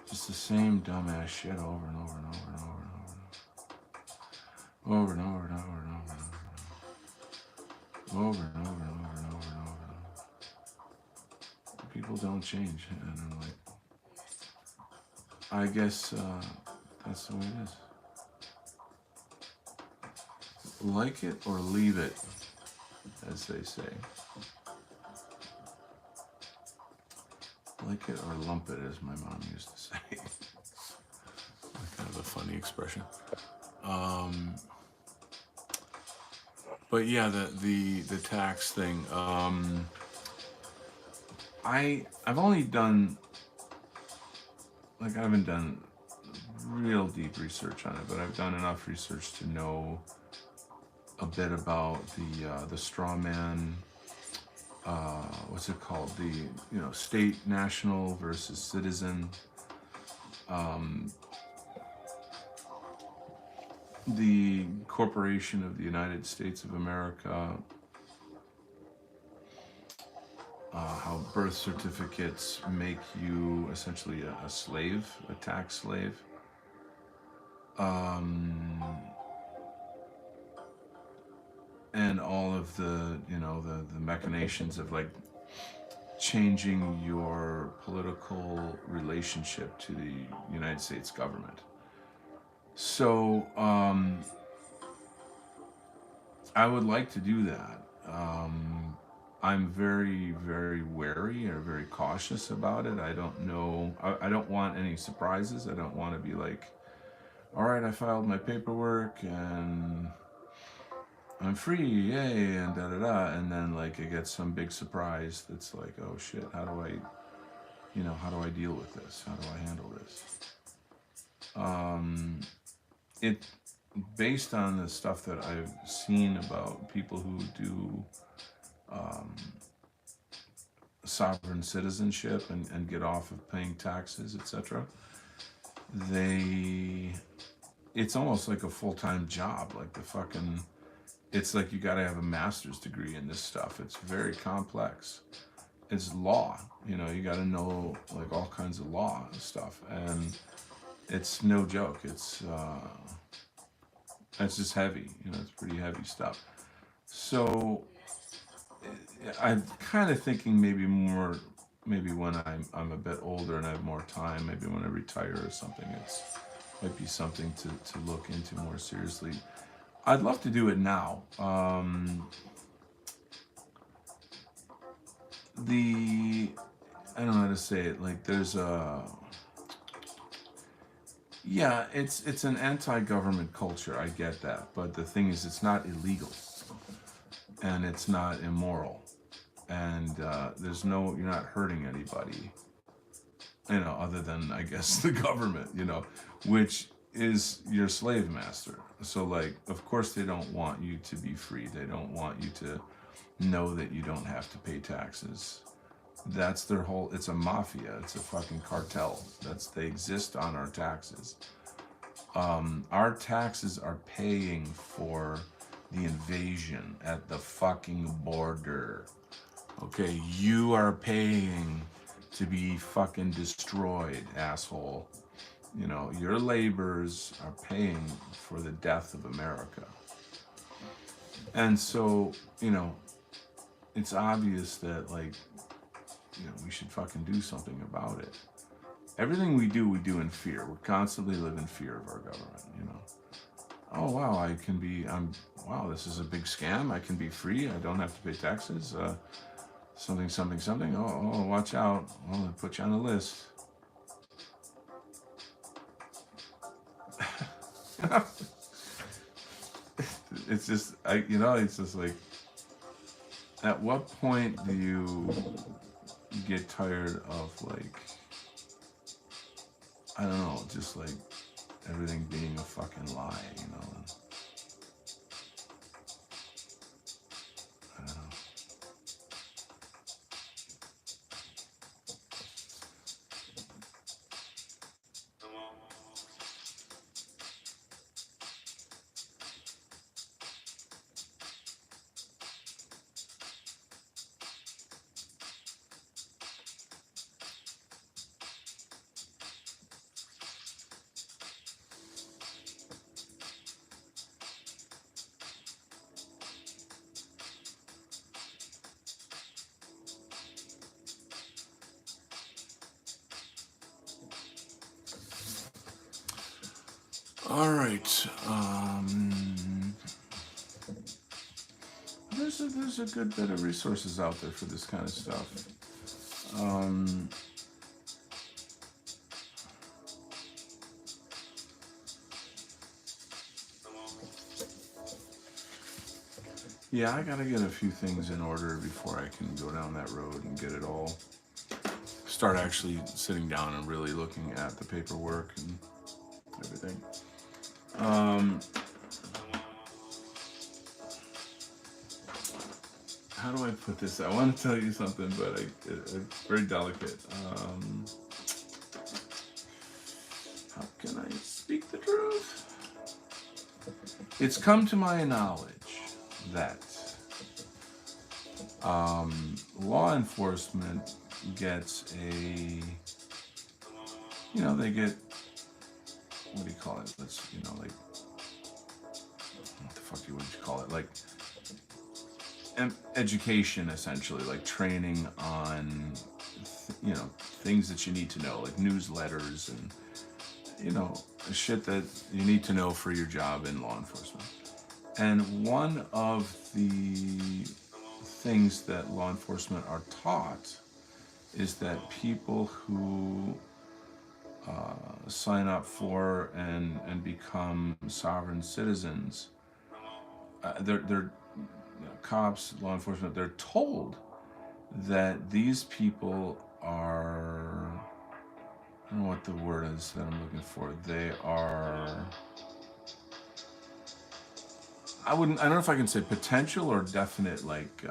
just the same dumbass shit over and over and over and over and over and over and over and over and over and over and over and over and over and over and over. People don't change, and I'm like, I guess that's the way it is. Like it or leave it, as they say. Lick it or lump it, as my mom used to say. Kind of a funny expression. But yeah, the tax thing. I've only done, like, I haven't done real deep research on it, but I've done enough research to know a bit about the straw man. What's it called? The state, national versus citizen. The Corporation of the United States of America. How birth certificates make you essentially a slave, a tax slave. And all of the machinations of like changing your political relationship to the United States government. So I would like to do that. I'm very, very wary or very cautious about it. I don't know. I don't want any surprises. I don't want to be like, all right, I filed my paperwork and I'm free, yay, and da da da, and then like I get some big surprise that's like, oh shit, how do I deal with this? How do I handle this? It based on the stuff that I've seen about people who do sovereign citizenship and get off of paying taxes, etc. It's almost like a full-time job, like it's like you gotta have a master's degree in this stuff. It's very complex. It's law, you gotta know like all kinds of law and stuff, and it's no joke. It's just heavy, it's pretty heavy stuff. So I'm kind of thinking maybe when I'm a bit older and I have more time, maybe when I retire or something, might be something to look into more seriously. I'd love to do it now. I don't know how to say it. Like there's it's an anti-government culture. I get that, but the thing is, it's not illegal, and it's not immoral, and you're not hurting anybody, other than I guess the government, which is your slave master. So like, of course they don't want you to be free. They don't want you to know that you don't have to pay taxes. That's their whole, it's a mafia. It's a fucking cartel. They exist on our taxes. Our taxes are paying for the invasion at the fucking border. Okay, you are paying to be fucking destroyed, asshole. Your labors are paying for the death of America. And so, it's obvious that, like, we should fucking do something about it. Everything we do in fear. We constantly live in fear of our government, Oh, wow, wow, this is a big scam. I can be free. I don't have to pay taxes. Something. Oh, watch out. Well, I'll put you on the list. It's just, it's just like, at what point do you get tired of, like, I don't know, just like everything being a fucking lie, I don't know. All right. There's a good bit of resources out there for this kind of stuff. Yeah, I gotta get a few things in order before I can go down that road and get it all. Start actually sitting down and really looking at the paperwork and everything. How do I put this? I want to tell you something, but it's very delicate. How can I speak the truth? It's come to my knowledge that law enforcement gets they get, what do you call it? Like, what the fuck would you call it? Like, education, essentially, like training on, things that you need to know, like newsletters and, shit that you need to know for your job in law enforcement. And one of the things that law enforcement are taught is that people who sign up for and become sovereign citizens, they're cops, law enforcement, they're told that these people are, I don't know what the word is that I'm looking for. They are, I don't know if I can say potential or definite, like,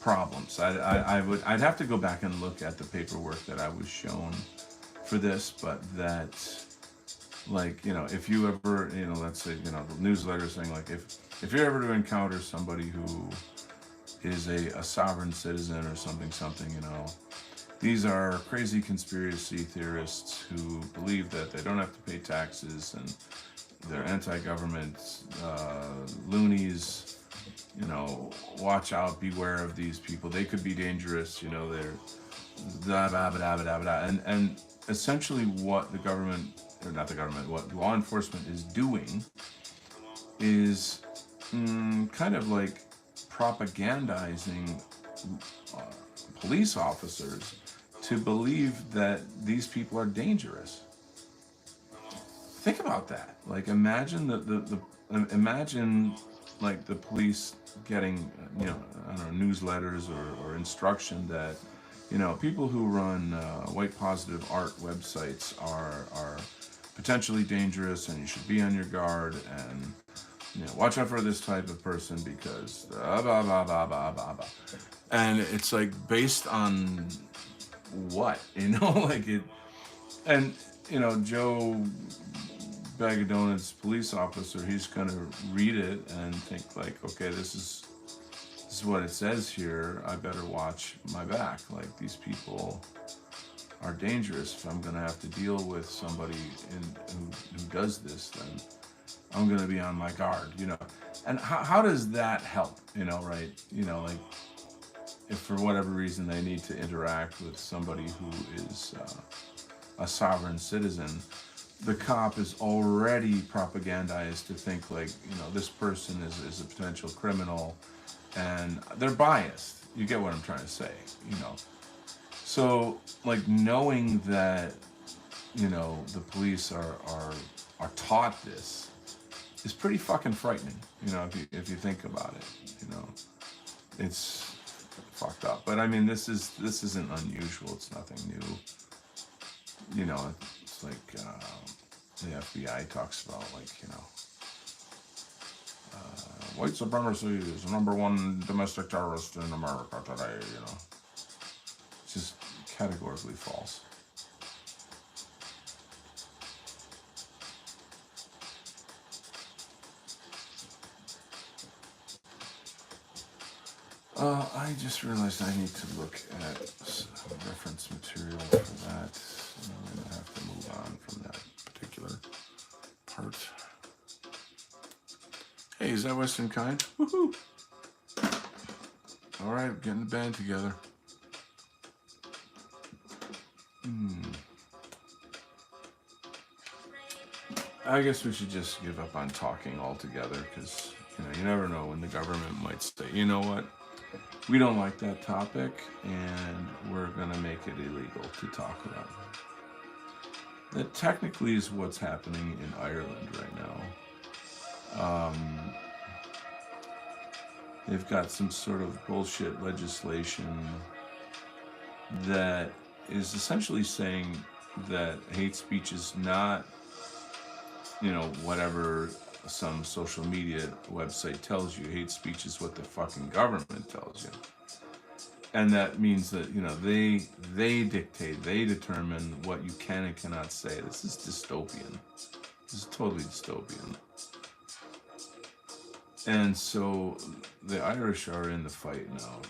problems. I'd have to go back and look at the paperwork that I was shown for this, but that, like, if you ever, let's say, the newsletter saying, like, if you're ever to encounter somebody who is a sovereign citizen or something, these are crazy conspiracy theorists who believe that they don't have to pay taxes and they're anti-government loonies. Watch out, beware of these people. They could be dangerous. They're blah, blah, blah, blah, blah. And essentially what the government, or not the government, what law enforcement is doing is kind of like propagandizing police officers to believe that these people are dangerous. Think about that. Like, imagine imagine like the police getting, I don't know, newsletters or instruction that, people who run white positive art websites are potentially dangerous and you should be on your guard and, watch out for this type of person because blah, blah, blah, blah, blah, blah, blah. And it's like based on what, like it, and, Joe Bag of Donuts police officer, he's gonna read it and think like, okay, this is what it says here. I better watch my back. Like, these people are dangerous. If I'm gonna have to deal with somebody who does this, then I'm gonna be on my guard. And how does that help? Right? Like, if for whatever reason they need to interact with somebody who is a sovereign citizen, the cop is already propagandized to think like, this person is a potential criminal, and they're biased. You get what I'm trying to say, So, like, knowing that, the police are taught this is pretty fucking frightening, if you think about it, It's fucked up. But I mean, this isn't unusual. It's nothing new. It's like the FBI talks about, like, white supremacy is the number one domestic terrorist in America today. It's just categorically false. I just realized I need to look at some reference material for that. I'm going to have to move on from that particular part. Hey, is that Western Kind? Woohoo! Alright, getting the band together. I guess we should just give up on talking altogether, because, you never know when the government might say, you know what? We don't like that topic, and we're going to make it illegal to talk about it. That technically is what's happening in Ireland right now. they've got some sort of bullshit legislation that is essentially saying that hate speech is not, whatever some social media website tells you. Hate speech is what the fucking government tells you. And that means that, they dictate, they determine what you can and cannot say. This is dystopian. This is totally dystopian. And so the Irish are in the fight now.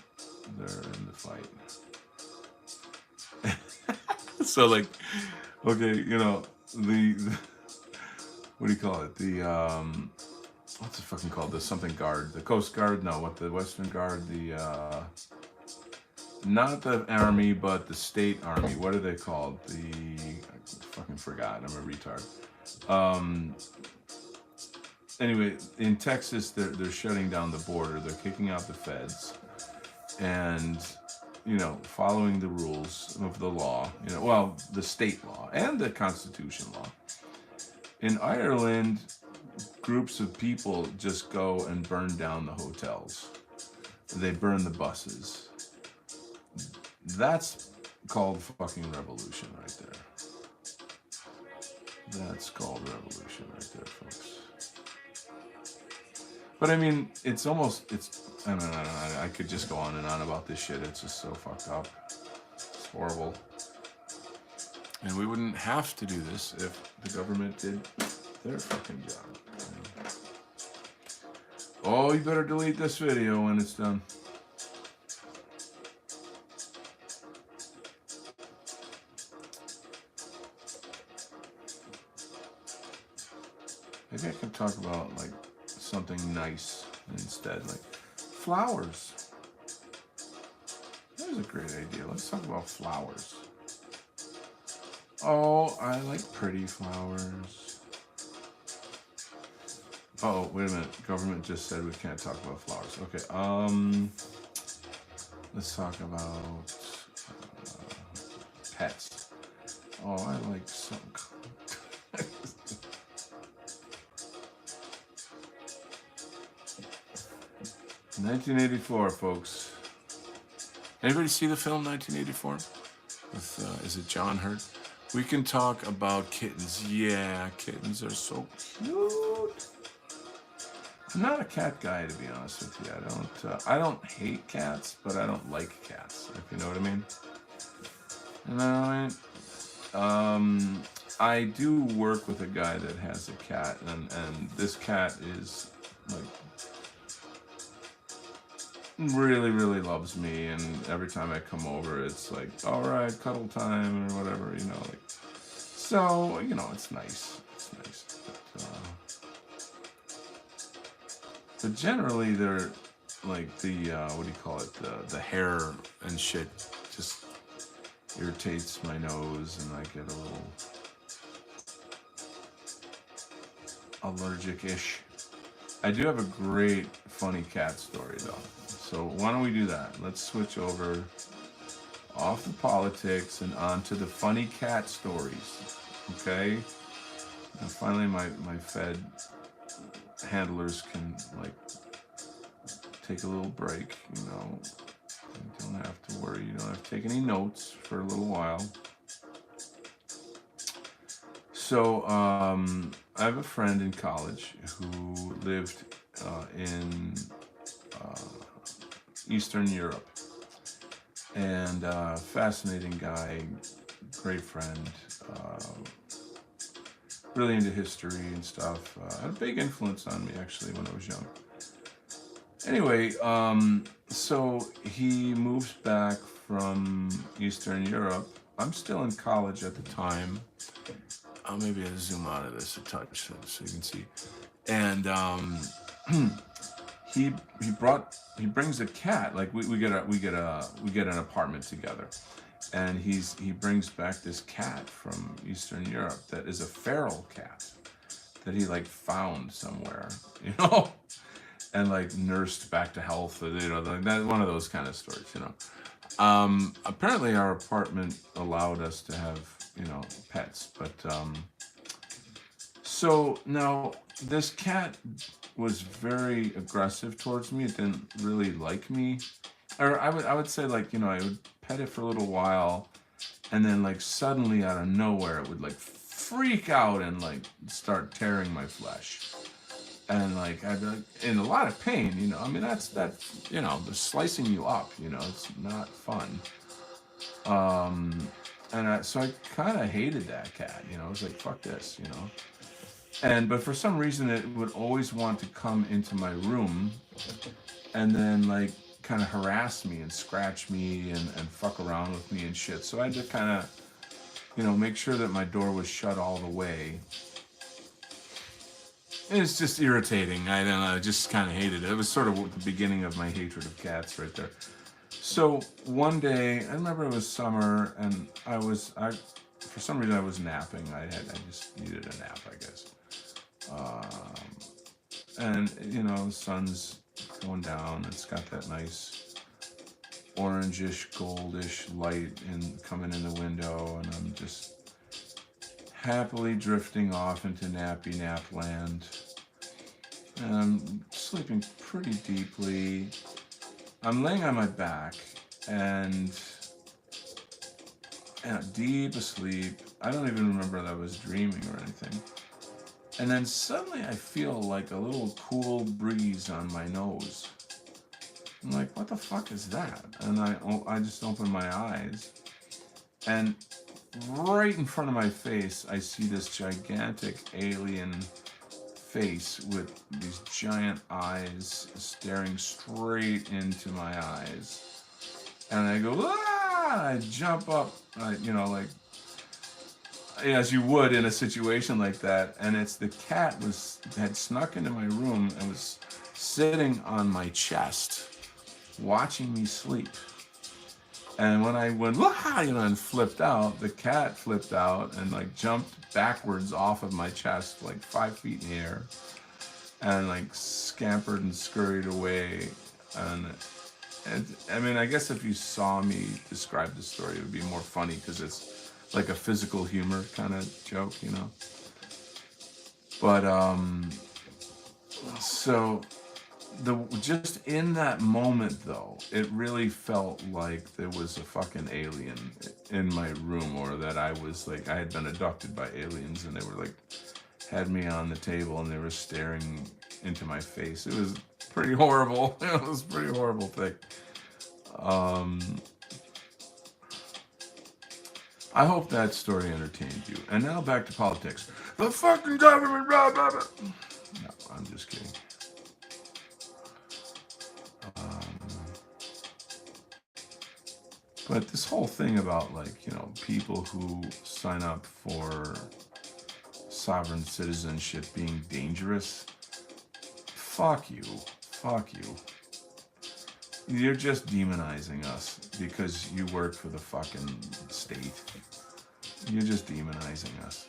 They're in the fight. So, like, okay, the what do you call it? The, what's it fucking called? The something guard. The Coast Guard? No, what, the Western Guard? The, not the army, but the state army. What are they called? I fucking forgot. I'm a retard. Anyway, in Texas, they're shutting down the border. They're kicking out the feds, and following the rules of the law. The state law and the Constitution law. In Ireland, groups of people just go and burn down the hotels. They burn the buses. That's called fucking revolution right there. That's called revolution right there, folks. But I mean, I could just go on and on about this shit. It's just so fucked up. It's horrible. And we wouldn't have to do this if the government did their fucking job. Oh, you better delete this video when it's done. Maybe I can talk about, like, something nice instead, like flowers. That was a great idea. Let's talk about flowers. Oh, I like pretty flowers. Oh, wait a minute. Government just said we can't talk about flowers. Okay. Let's talk about pets. Oh, I like some. 1984, folks. Anybody see the film 1984? With, is it John Hurt? We can talk about kittens. Yeah, kittens are so cute. I'm not a cat guy, to be honest with you. I don't hate cats, but I don't like cats, if you know what I mean. I do work with a guy that has a cat, and this cat is, like, really, really loves me, and every time I come over, it's like, all right, cuddle time, or whatever, like, so, it's nice. It's nice. But generally, they're, like, what do you call it, the hair and shit just irritates my nose, and I get a little allergic-ish. I do have a great, funny cat story, though. So why don't we do that? Let's switch over off the politics and on to the funny cat stories, okay? And finally, my Fed handlers can, like, take a little break, You don't have to worry. You don't have to take any notes for a little while. So, I have a friend in college who lived in Eastern Europe, and fascinating guy, great friend, really into history and stuff. Had a big influence on me, actually, when I was young. Anyway, so he moves back from Eastern Europe. I'm still in college at the time. Maybe I'll zoom out of this a touch so you can see. And he brings a cat. Like we get an apartment together, and he brings back this cat from Eastern Europe that is a feral cat that he, like, found somewhere, and, like, nursed back to health, like that, one of those kind of stories, Apparently our apartment allowed us to have, pets, but so now this cat was very aggressive towards me. It didn't really like me, or I would say, like, I would pet it for a little while, and then, like, suddenly out of nowhere it would, like, freak out and, like, start tearing my flesh, and, like, I'd be, like, in a lot of pain. I mean, that, they're slicing you up. It's not fun. So I kind of hated that cat. I was like, fuck this. But for some reason, it would always want to come into my room and then, like, kind of harass me and scratch me and fuck around with me and shit. So I had to kind of, make sure that my door was shut all the way. And it's just irritating. I don't know. I just kind of hated it. It was sort of the beginning of my hatred of cats right there. So one day, I remember it was summer, and for some reason I was napping. I just needed a nap, I guess. And the sun's going down. It's got that nice orangish, goldish light coming in the window, and I'm just happily drifting off into nappy nap land. And I'm sleeping pretty deeply. I'm laying on my back and deep asleep. I don't even remember that I was dreaming or anything. And then suddenly I feel like a little cool breeze on my nose. I'm like, what the fuck is that? And I just open my eyes, and right in front of my face, I see this gigantic alien face with these giant eyes staring straight into my eyes. And I go, ah! I jump up, like, as you would in a situation like that. And it's the cat had snuck into my room and was sitting on my chest, watching me sleep. And when I went, wah, and flipped out, the cat flipped out and, like, jumped backwards off of my chest, like 5 feet in the air, and, like, scampered and scurried away. And I mean, I guess if you saw me describe the story, it would be more funny, because it's like a physical humor kind of joke. But so just in that moment, though, it really felt like there was a fucking alien in my room, or that I had been abducted by aliens, and they were, like, had me on the table and they were staring into my face. It was pretty horrible. It was a pretty horrible thing. I hope that story entertained you. And now back to politics. The fucking government, blah, blah, blah. No, I'm just kidding. But this whole thing about, like, people who sign up for sovereign citizenship being dangerous, fuck you. Fuck you. You're just demonizing us because you work for the fucking state. You're just demonizing us,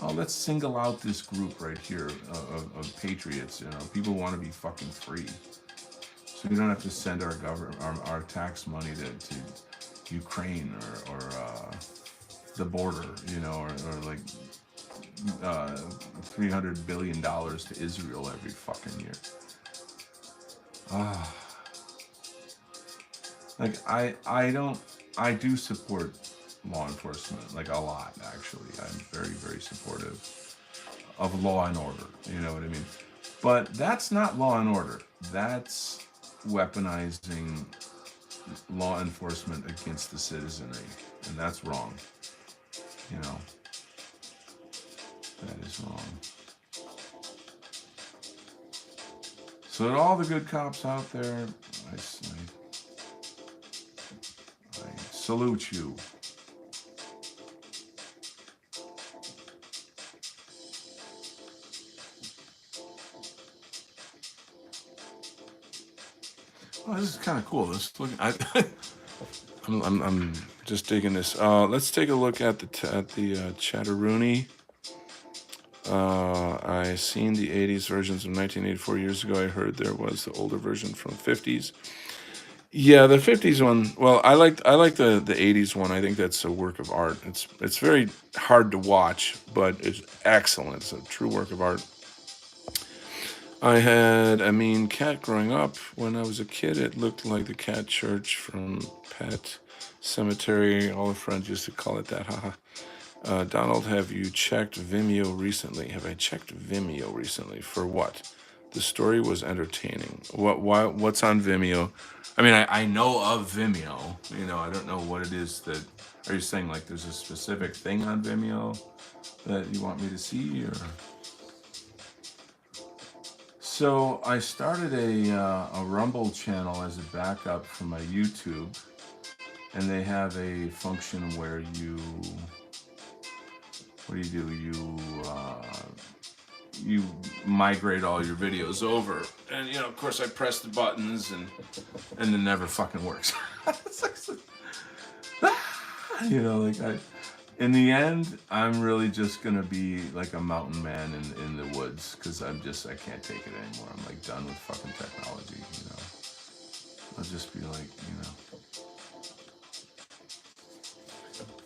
Oh, let's single out this group right here of patriots, people want to be fucking free. So we don't have to send our tax money to Ukraine or the border, or like $300 billion to Israel every fucking year. Like, I do support law enforcement, like, a lot, actually. I'm very, very supportive of law and order, you know what I mean? But that's not law and order. That's weaponizing law enforcement against the citizenry, and that's wrong. That is wrong. So to all the good cops out there, I salute you. Oh, this is kind of cool. I'm just digging this. Let's take a look at the Chatteroony. I seen the 80s versions of 1984 years ago. I heard there was the older version from 50s. Yeah, the '50s one. Well, I like the '80s one. I think that's a work of art. It's very hard to watch, but it's excellent. It's a true work of art. I had a mean cat growing up. When I was a kid, it looked like the cat church from Pet Cemetery. All the friends used to call it that. Haha. Donald, have you checked Vimeo recently? Have I checked Vimeo recently? For what? The story was entertaining. What's on Vimeo? I mean, I know of Vimeo. I don't know what it is that. Are you saying like there's a specific thing on Vimeo that you want me to see, or? So I started a Rumble channel as a backup for my YouTube, and they have a function where what do? You migrate all your videos over, and of course I press the buttons, and it never fucking works. It's like, like in the end, I'm really just gonna be like a mountain man in the woods, because I can't take it anymore. I'm like done with fucking technology. I'll just be like,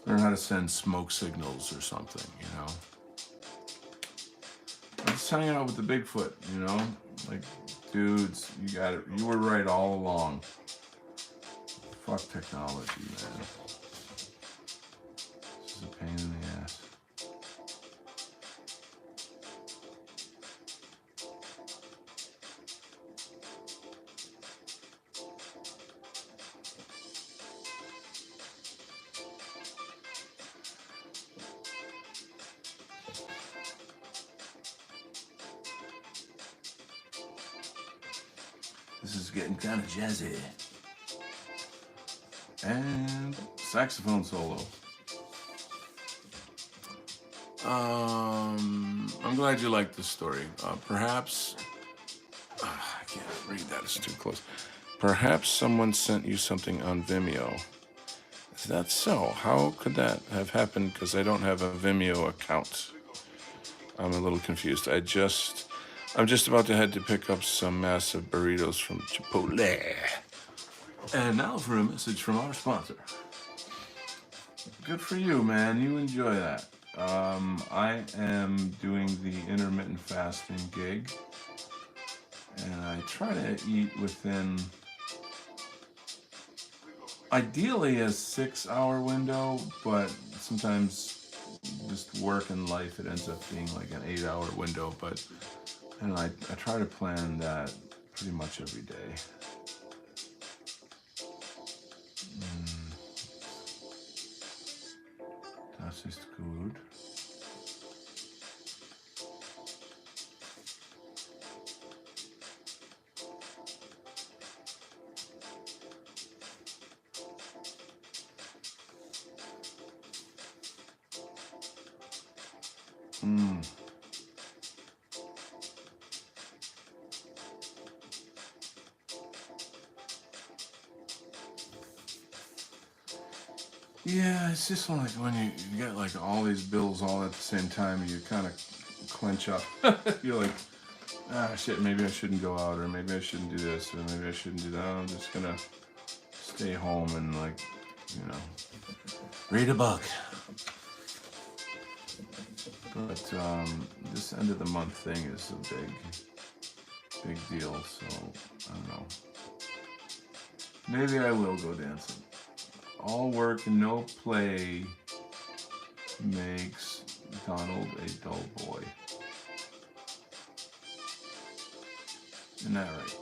learn how to send smoke signals or something. I'm just hanging out with the Bigfoot. Like, dudes, you got it. You were right all along. Fuck technology, man. This is a pain in the ass. This is getting kind of jazzy. And saxophone solo. I'm glad you liked the story. Perhaps I can't read that; it's too close. Perhaps someone sent you something on Vimeo. Is that so? How could that have happened? Because I don't have a Vimeo account. I'm a little confused. I'm just about to head to pick up some massive burritos from Chipotle. And now for a message from our sponsor. Good for you, man. You enjoy that. I am doing the intermittent fasting gig, and I try to eat within, ideally, a 6-hour window, but sometimes just work and life, it ends up being like an 8-hour window. But I try to plan that pretty much every day. Das ist gut. Yeah, it's just like when you get like all these bills all at the same time, you kind of clench up. You're like, shit, maybe I shouldn't go out, or maybe I shouldn't do this, or maybe I shouldn't do that. I'm just gonna stay home and read a book. But this end of the month thing is a big deal, so I don't know. Maybe I will go dancing. All work and no play makes Donald a dull boy. Isn't that right?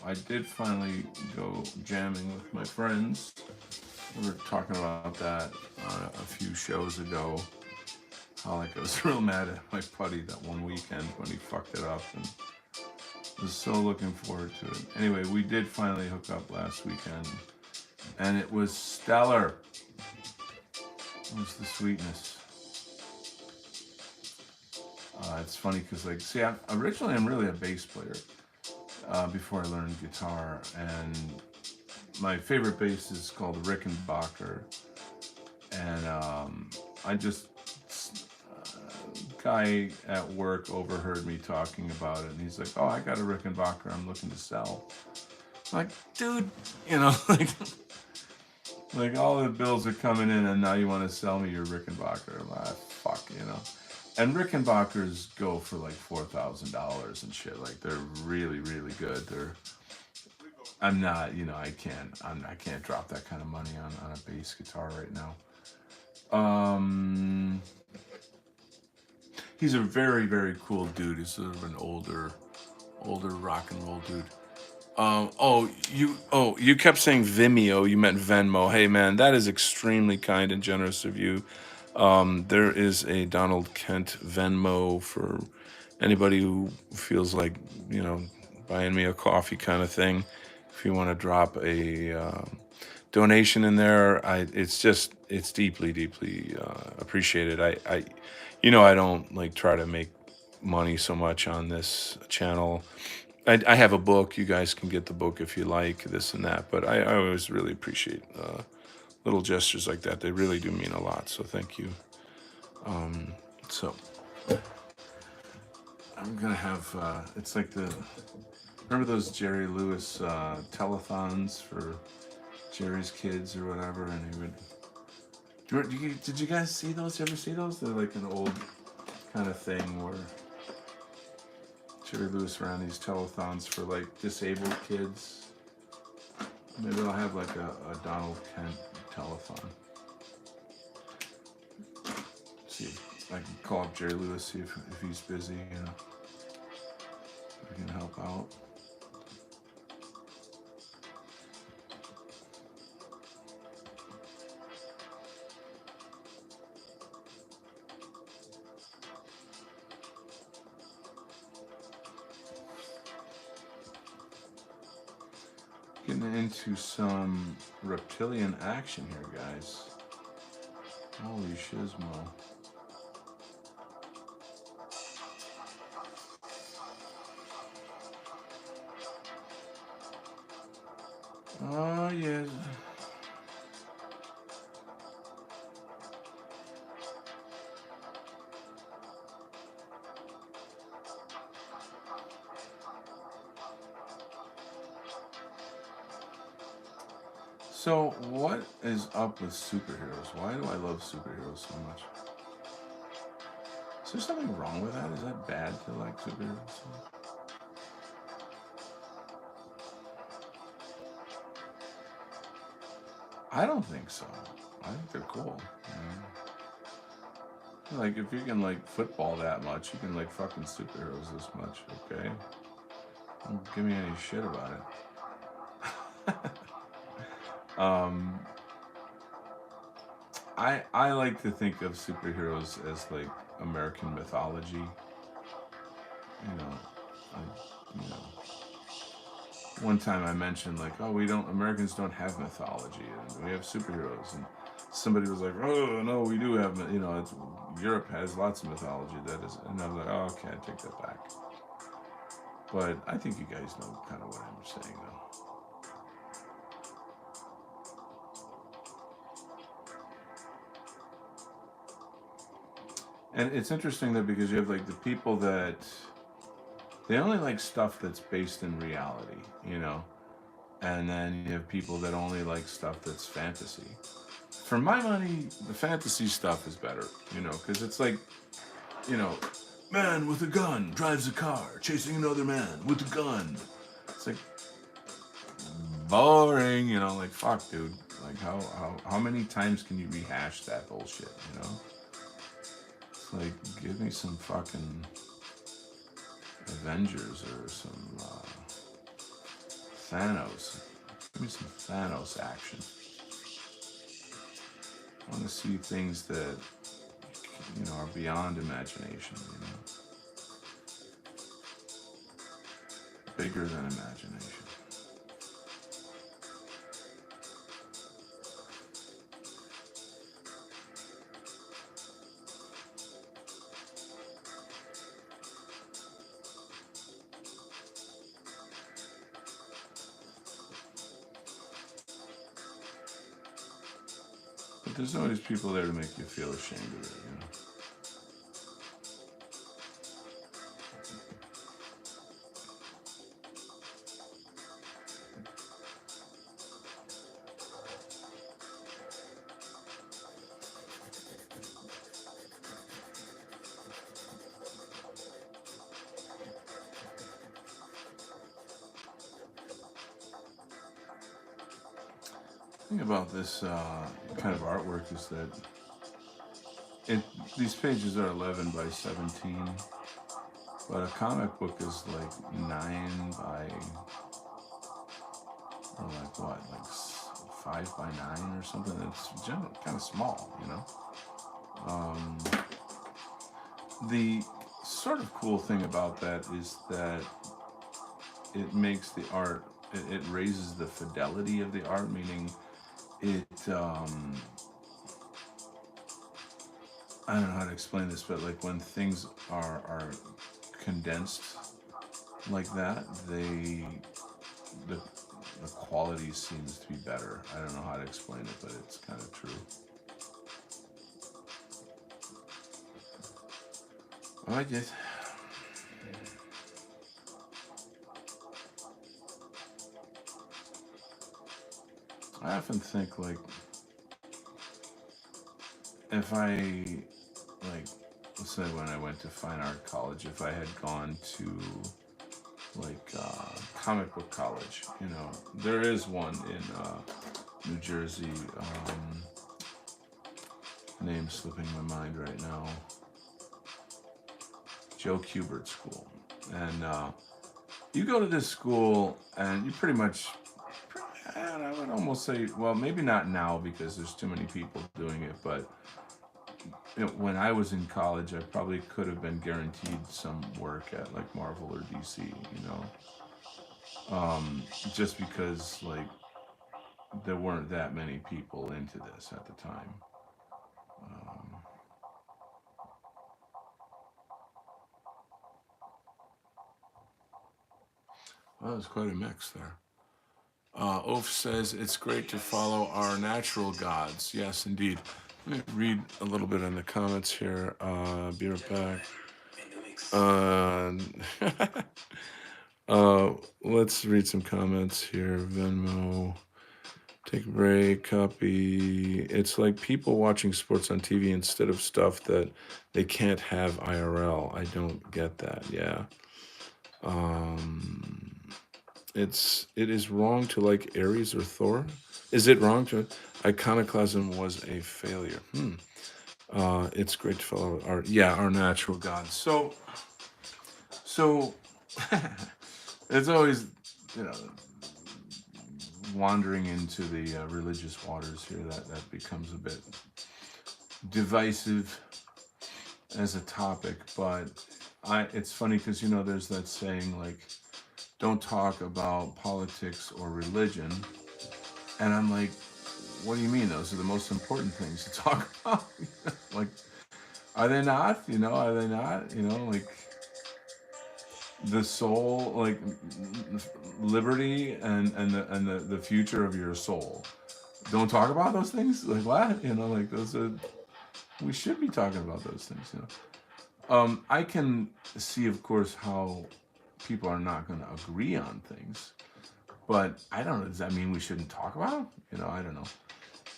I did finally go jamming with my friends. We were talking about that a few shows ago. How I was real mad at my buddy that one weekend when he fucked it up, and was so looking forward to it. Anyway, we did finally hook up last weekend, and it was stellar. It was the sweetness. It's funny because, originally I'm really a bass player before I learned guitar, and my favorite bass is called Rickenbacker, and I just guy at work overheard me talking about it, and he's like, "Oh, I got a Rickenbacker I'm looking to sell." I'm like, dude, like all the bills are coming in, and now you want to sell me your Rickenbacker? I'm like, fuck. And Rickenbackers go for like $4,000 and shit. Like they're really, really good. I'm not, I can't drop that kind of money on a bass guitar right now. He's a very, very cool dude. He's sort of an older rock and roll dude. You kept saying Vimeo. You meant Venmo. Hey, man, that is extremely kind and generous of you. There is a Donald Kent Venmo for anybody who feels like, buying me a coffee kind of thing. If you want to drop a donation in there, it's deeply, deeply appreciated. I don't like try to make money so much on this channel. I have a book. You guys can get the book if you like, this and that. But I always really appreciate little gestures like that. They really do mean a lot. So thank you. So I'm going to have, it's like remember those Jerry Lewis telethons for Jerry's kids or whatever? And he would, did you guys see those? You ever see those? They're like an old kind of thing where Jerry Lewis ran these telethons for like disabled kids. Maybe I'll have like a Donald Kent telethon. See if I can call up Jerry Lewis, see if he's busy, if we can help out. Getting into some reptilian action here, guys. Holy shizmo. Oh, yes. So, what is up with superheroes? Why do I love superheroes so much? Is there something wrong with that? Is that bad to like superheroes so much? I don't think so. I think they're cool. Like, if you can like football that much, you can like fucking superheroes this much, okay? Don't give me any shit about it. I like to think of superheroes as like American mythology. One time I mentioned like, oh, Americans don't have mythology, and we have superheroes, and somebody was like, oh no, we do have, Europe has lots of mythology. That is, and I was like, oh, okay, I take that back. But I think you guys know kind of what I'm saying, though. And it's interesting though, because you have like the people that they only like stuff that's based in reality, and then you have people that only like stuff that's fantasy. For my money, the fantasy stuff is better, because it's like, man with a gun drives a car chasing another man with a gun. It's like boring, like fuck, dude. Like how many times can you rehash that bullshit, It's like, give me some fucking Avengers or some Thanos. Give me some Thanos action. I want to see things that, are beyond imagination, Bigger than imagination. But there's always people there to make you feel ashamed of it, thing about this kind of artwork is that these pages are 11 by 17, but a comic book is like 9 by, or like what, like 5 by 9 or something. It's generally kind of small, you know. The sort of cool thing about that is that it makes the art, it raises the fidelity of the art, meaning it, I don't know how to explain this, but like when things are condensed like that, the the quality seems to be better. I don't know how to explain it, but it's kind of true. I just, I often think like if I like, let's say when I went to fine art college, if I had gone to like comic book college, you know, there is one in New Jersey. Name slipping my mind right now. Joe Kubert School, and you go to this school, and you pretty much, and I would almost say, well, maybe not now because there's too many people doing it, but you know, when I was in college, I probably could have been guaranteed some work at like Marvel or DC, you know, just because like there weren't that many people into this at the time. Um, well, there's quite a mix there. Oaf says it's great to follow our natural gods. Yes, indeed. Let me read a little bit in the comments here. Be right back. Uh, let's read some comments here. Venmo. Take a break. Copy. It's like people watching sports on TV instead of stuff that they can't have IRL. I don't get that. Yeah. It is wrong to like Ares or Thor. Is it wrong to iconoclasm was a failure? It's great to follow our natural gods. So it's always, you know, wandering into the religious waters here that becomes a bit divisive as a topic. But it's funny because, you know, there's that saying like, don't talk about politics or religion. And I'm like, what do you mean? Those are the most important things to talk about. Like, are they not? You know, are they not? You know, like the soul, like liberty and the future of your soul. Don't talk about those things. Like what? You know, like those are. We should be talking about those things. You know, I can see, of course, how people are not going to agree on things, but I don't know. Does that mean we shouldn't talk about them? You know, I don't know.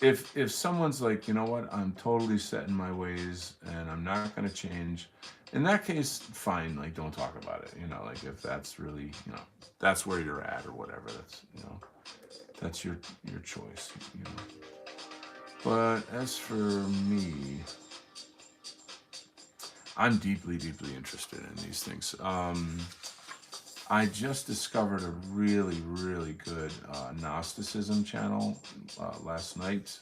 If someone's like, you know what, I'm totally set in my ways and I'm not going to change, in that case, fine. Like, don't talk about it. You know, like if that's really, you know, that's where you're at or whatever. That's, you know, that's your choice. You know. But as for me, I'm deeply, deeply interested in these things. I just discovered a really, really good Gnosticism channel last night.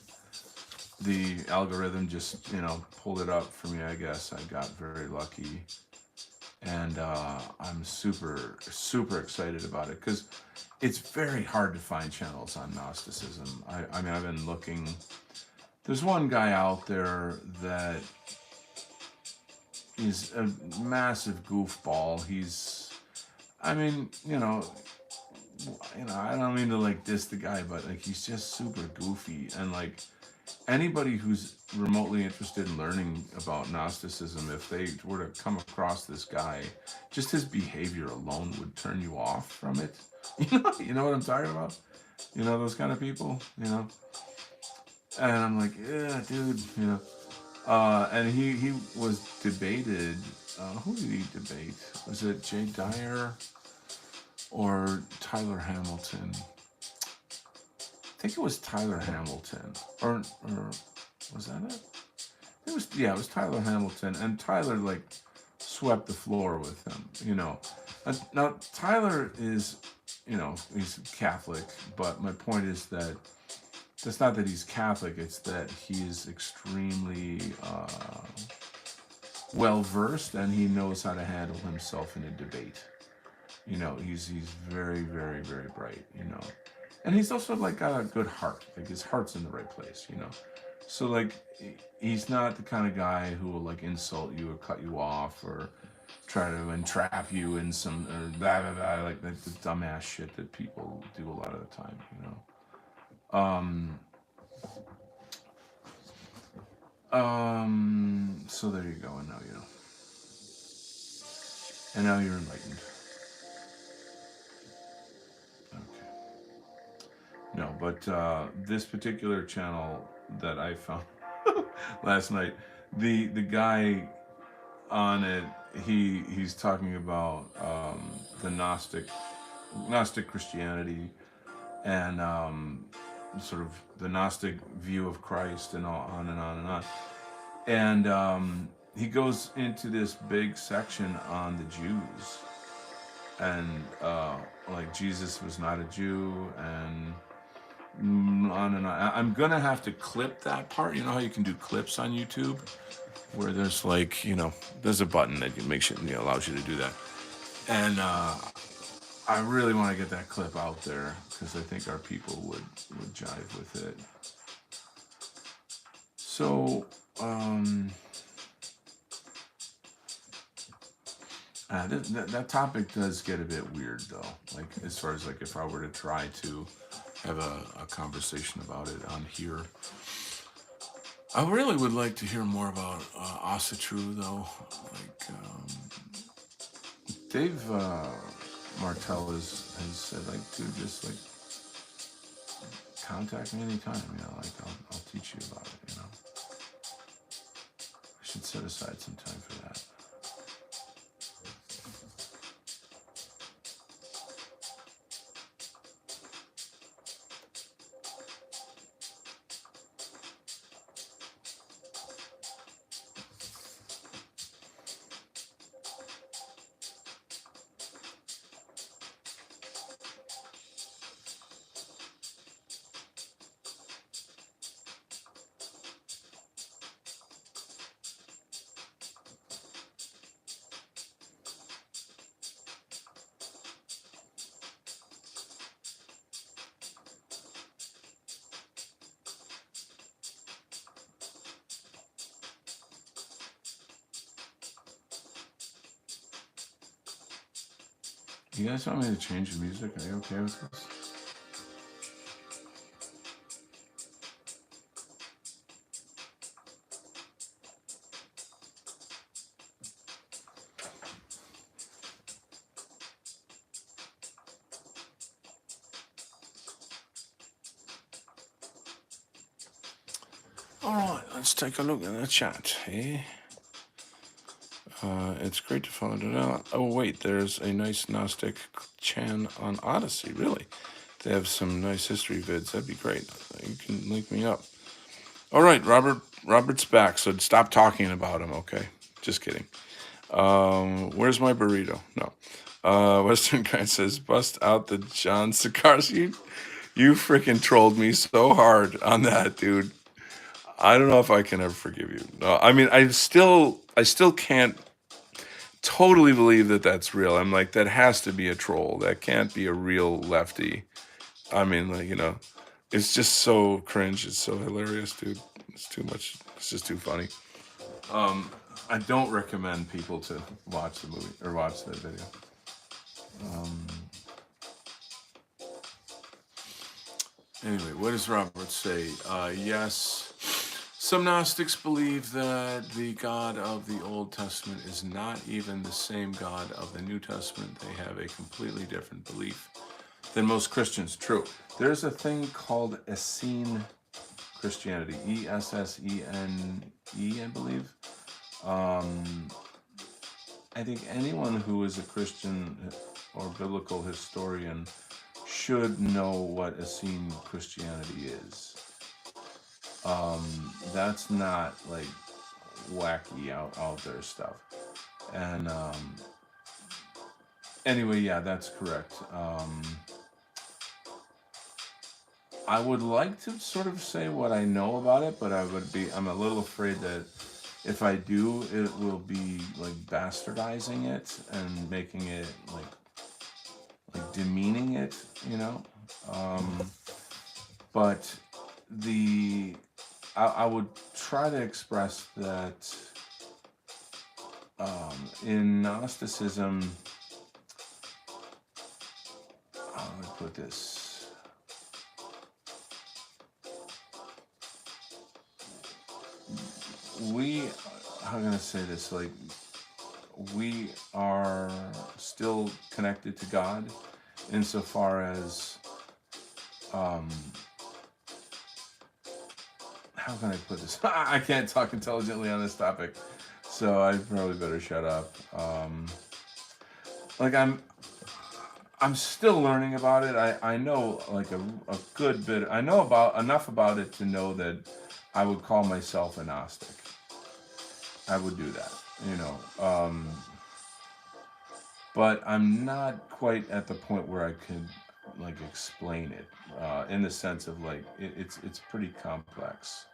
The algorithm just, you know, pulled it up for me, I guess. I got very lucky. And I'm super, super excited about it because it's very hard to find channels on Gnosticism. I mean, I've been looking. There's one guy out there that is a massive goofball. I mean, you know, I don't mean to like diss the guy, but like he's just super goofy, and like anybody who's remotely interested in learning about Gnosticism, if they were to come across this guy, just his behavior alone would turn you off from it. You know what I'm talking about? You know those kind of people, you know. And I'm like, yeah, dude, you know. And he was debated. Who did he debate? Was it Jay Dyer or Tyler Hamilton? think it was Tyler Hamilton, or was that it? It was, yeah, it was Tyler Hamilton, and Tyler like swept the floor with him. Now Tyler is, he's Catholic, but my point is that it's not that he's Catholic; it's that he is extremely well versed, and he knows how to handle himself in a debate. He's very, very, very bright. And he's also like got a good heart. Like his heart's in the right place. So like he's not the kind of guy who will like insult you or cut you off or try to entrap you in some or blah blah blah, like the dumbass shit that people do a lot of the time. So there you go, and now you know. And now you're enlightened. Okay. No, but this particular channel that I found last night, the guy on it, he's talking about the Gnostic Christianity and sort of the Gnostic view of Christ and on and on and on. And he goes into this big section on the Jews and like Jesus was not a Jew and on and on. I'm gonna have to clip that part. You know how you can do clips on YouTube, where there's like there's a button that makes it allows you to do that. And I really want to get that clip out there because I think our people would jive with it. So that topic does get a bit weird though. Like as far as like if I were to try to have a conversation about it on here. I really would like to hear more about Asatru though. Like Dave Martell has said like, dude, just like contact me anytime. Like I'll teach you about it. I should set aside some time for that. You guys want me to change the music? Are you okay with this? All right, let's take a look at the chat here. It's great to find it out. Oh, wait, there's a nice Gnostic Chan on Odyssey, really. They have some nice history vids. That'd be great. You can link me up. All right, Robert's back, so stop talking about him, okay? Just kidding. Where's my burrito? No. Western Guy says, bust out the John cigars. You freaking trolled me so hard on that, dude. I don't know if I can ever forgive you. No, I mean, I still can't totally believe that that's real. I'm like, that has to be a troll. That can't be a real lefty. I mean, like, it's just so cringe. It's so hilarious, dude. It's too much. It's just too funny. I don't recommend people to watch the movie or watch that video. Anyway, what does Robert say? Yes. Some Gnostics believe that the God of the Old Testament is not even the same God of the New Testament. They have a completely different belief than most Christians. True. There's a thing called Essene Christianity. Essene, I believe. I think anyone who is a Christian or biblical historian should know what Essene Christianity is. That's not like wacky out there stuff. And anyway, yeah, that's correct. I would like to sort of say what I know about it, but I'm a little afraid that if I do, it will be like bastardizing it and making it like demeaning it, you know. But I would try to express that in Gnosticism, how do I put this? How am I going to say this? Like, we are still connected to God insofar as, how can I put this? I can't talk intelligently on this topic, so I probably better shut up. Like, I'm still learning about it. I know like a good bit. I know about enough about it to know that I would call myself a Gnostic. I would do that, you know. But I'm not quite at the point where I could like explain it in the sense of like it's pretty complex,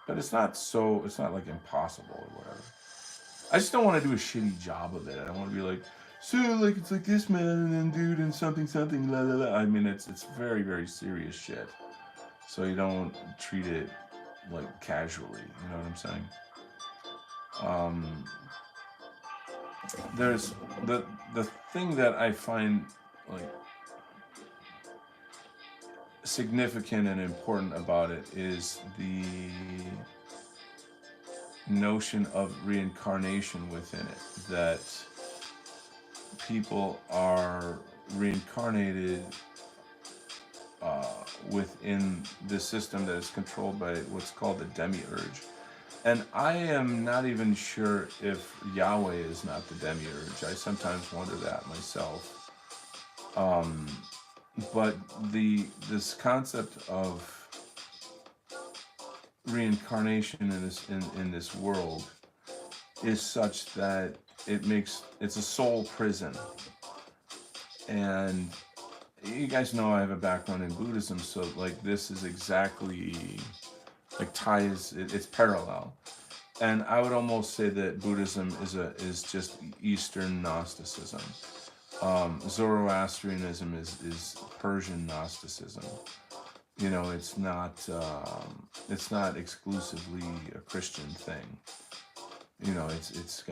but it's not like impossible or whatever. I just don't want to do a shitty job of it. I don't want to be like, so like it's like this man and then dude and something la la la. I mean it's very very serious shit. So you don't treat it like casually. You know what I'm saying? There's the thing that I find like significant and important about it is the notion of reincarnation within it, that people are reincarnated within the system that is controlled by what's called the demiurge. And I am not even sure if Yahweh is not the demiurge. I sometimes wonder that myself. But this concept of reincarnation in this world is such that it's a soul prison. And you guys know I have a background in Buddhism, so like this is exactly like it's parallel. And I would almost say that Buddhism is just Eastern Gnosticism. Zoroastrianism is Persian Gnosticism. You know, it's not exclusively a Christian thing. You know, it's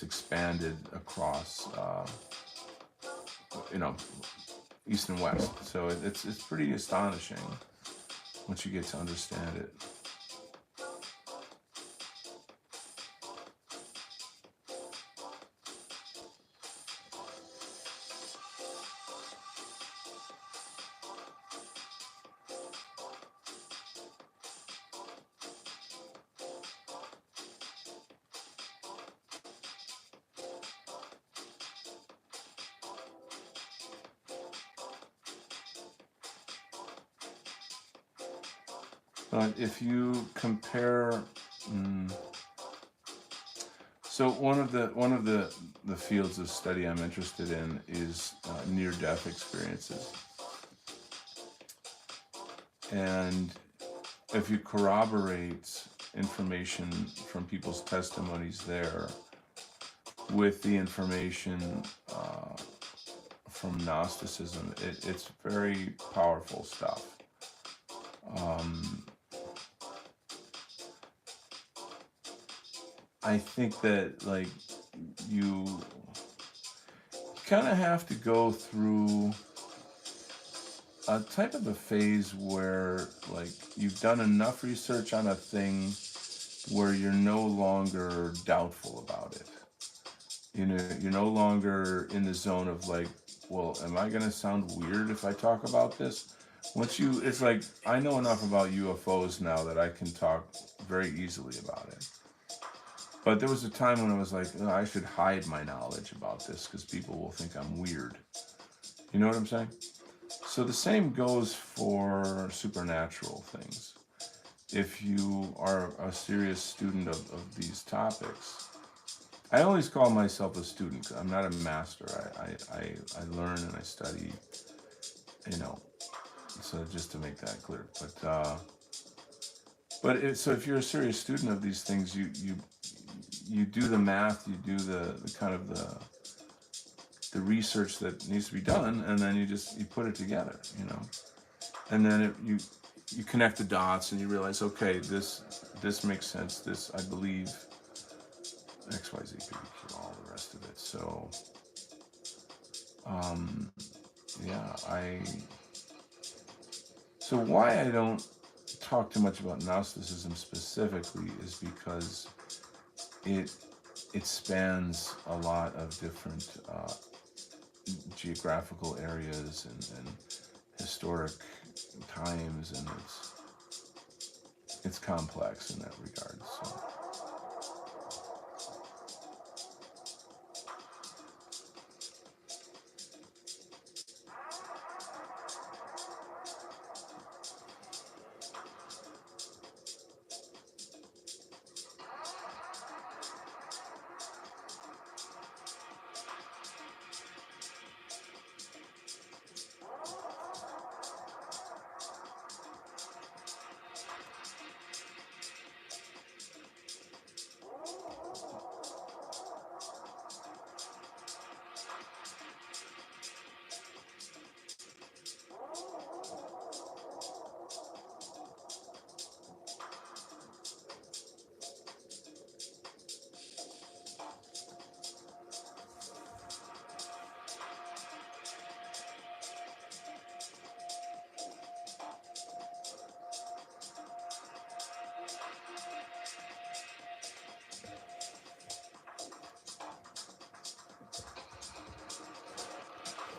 expanded across you know, East and West. So it's pretty astonishing once you get to understand it. But if you compare, so one of the fields of study I'm interested in is near-death experiences, and if you corroborate information from people's testimonies there with the information from Gnosticism, it's very powerful stuff. I think that like you kind of have to go through a type of a phase where like you've done enough research on a thing where you're no longer doubtful about it. You know, you're no longer in the zone of like, well, am I going to sound weird if I talk about this? It's like, I know enough about UFOs now that I can talk very easily about it. But there was a time when I was like, oh, I should hide my knowledge about this because people will think I'm weird. You know what I'm saying? So the same goes for supernatural things. If you are a serious student of these topics, I always call myself a student. I'm not a master. I learn and I study, you know. So just to make that clear. So if you're a serious student of these things, you do the math, you do the kind of the research that needs to be done, and then you put it together, you know. And then you connect the dots and you realize, okay, this makes sense. This I believe X, Y, Z, P, Q, all the rest of it. So, yeah, So why I don't talk too much about Gnosticism specifically is because it spans a lot of different geographical areas and historic times, and it's complex in that regard. So.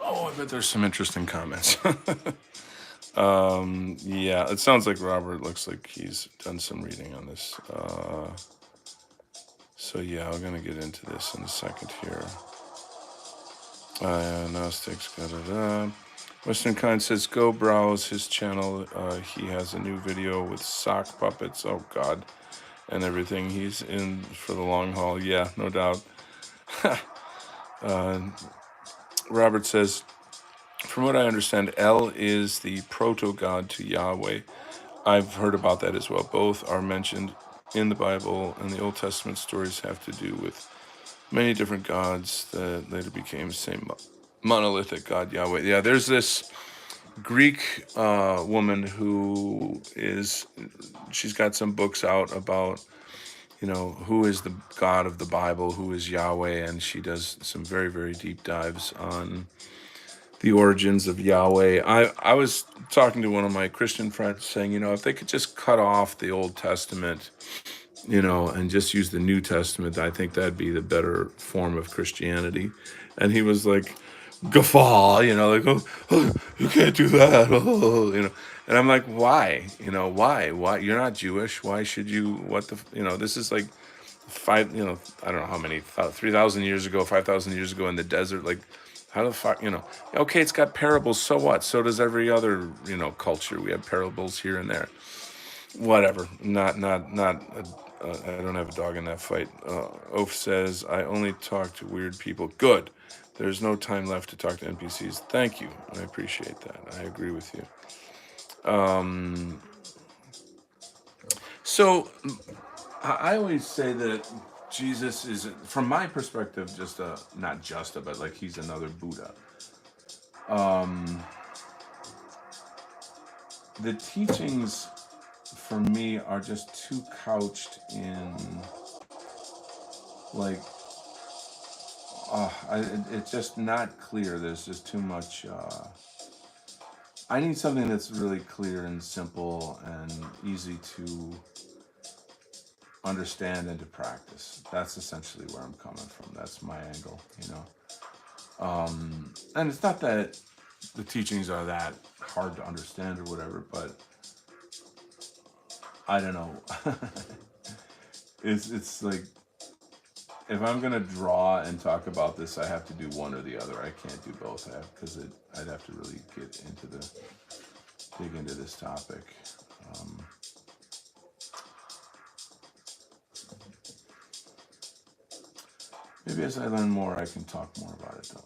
Oh, I bet there's some interesting comments. Yeah, it sounds like Robert looks like he's done some reading on this. So yeah, I'm gonna get into this in a second here. Gnostics, Western Kind says, go browse his channel. He has a new video with sock puppets. Oh God, and everything. He's in for the long haul. Yeah, no doubt. Robert says, from what I understand, El is the proto-god to Yahweh. I've heard about that as well. Both are mentioned in the Bible, and the Old Testament stories have to do with many different gods that later became the same monolithic God, Yahweh. Yeah, there's this Greek woman who she's got some books out about, who is the God of the Bible, who is Yahweh, and she does some very, very deep dives on the origins of Yahweh. I was talking to one of my Christian friends saying, if they could just cut off the Old Testament, and just use the New Testament, I think that'd be the better form of Christianity. And he was like, guffaw, like, oh, you can't do that, And I'm like, why? Why? You're not Jewish. Why should you? This is like I don't know how many, 3,000 years ago, 5,000 years ago in the desert. Like, how the fuck, okay, it's got parables. So what? So does every other, culture. We have parables here and there. Whatever. Not. I don't have a dog in that fight. Oaf says, I only talk to weird people. Good. There's no time left to talk to NPCs. Thank you. I appreciate that. I agree with you. So I always say that Jesus is, from my perspective, but like he's another Buddha. The teachings for me are just too couched in like it's just not clear. There's just too much. I need something that's really clear and simple and easy to understand and to practice. That's essentially where I'm coming from. That's my angle, And it's not that the teachings are that hard to understand or whatever, but I don't know. It's like if I'm gonna draw and talk about this, I have to do one or the other. I can't do both, because I'd have to really dig into this topic. Maybe as I learn more, I can talk more about it, though.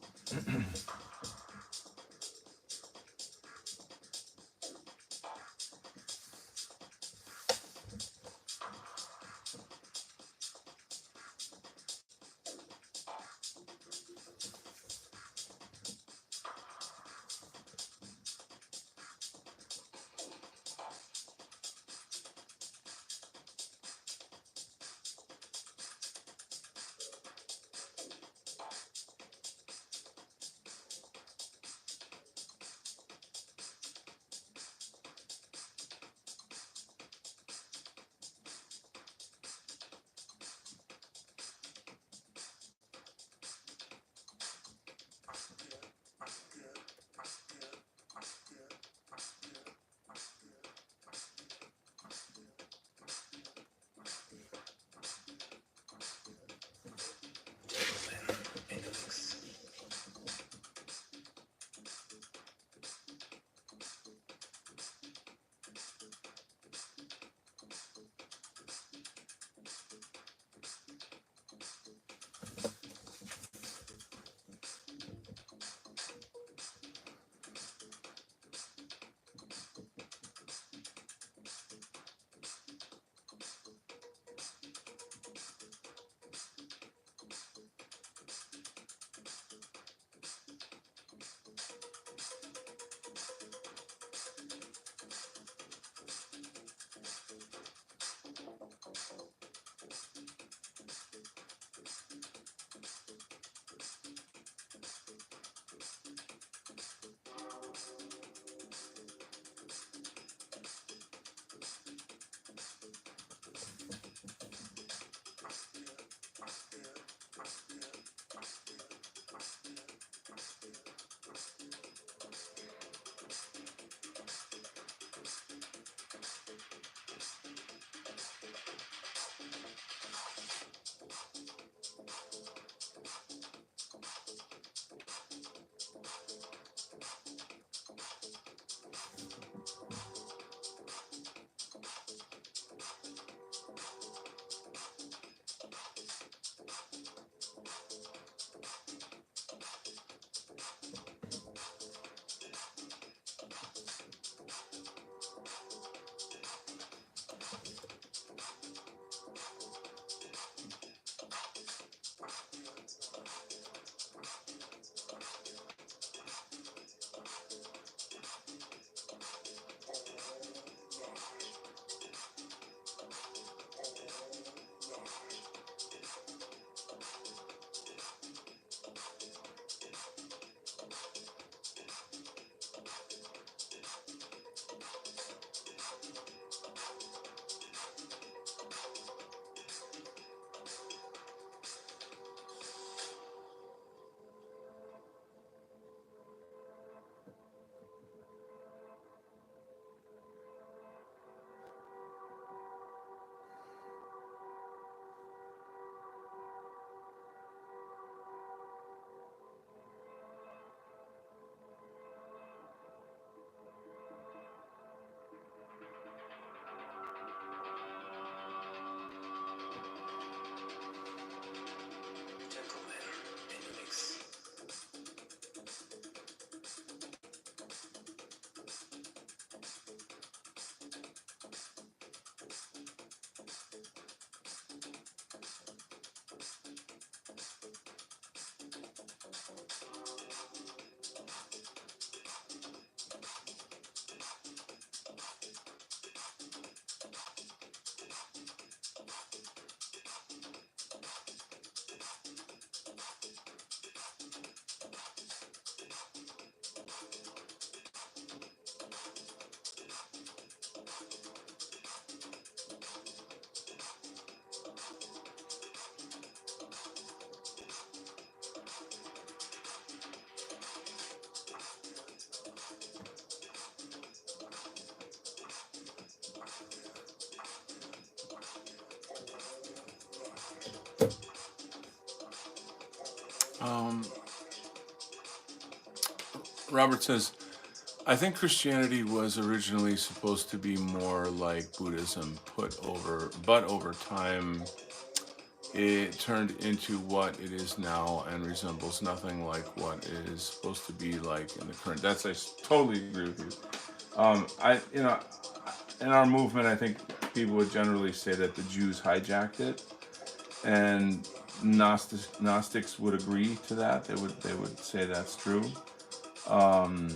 Um, Robert says, I think Christianity was originally supposed to be more like Buddhism, but over time it turned into what it is now and resembles nothing like what it is supposed to be like in the current. I totally agree with you. In our movement, I think people would generally say that the Jews hijacked it, and Gnostics would agree to that. They would say that's true. Um,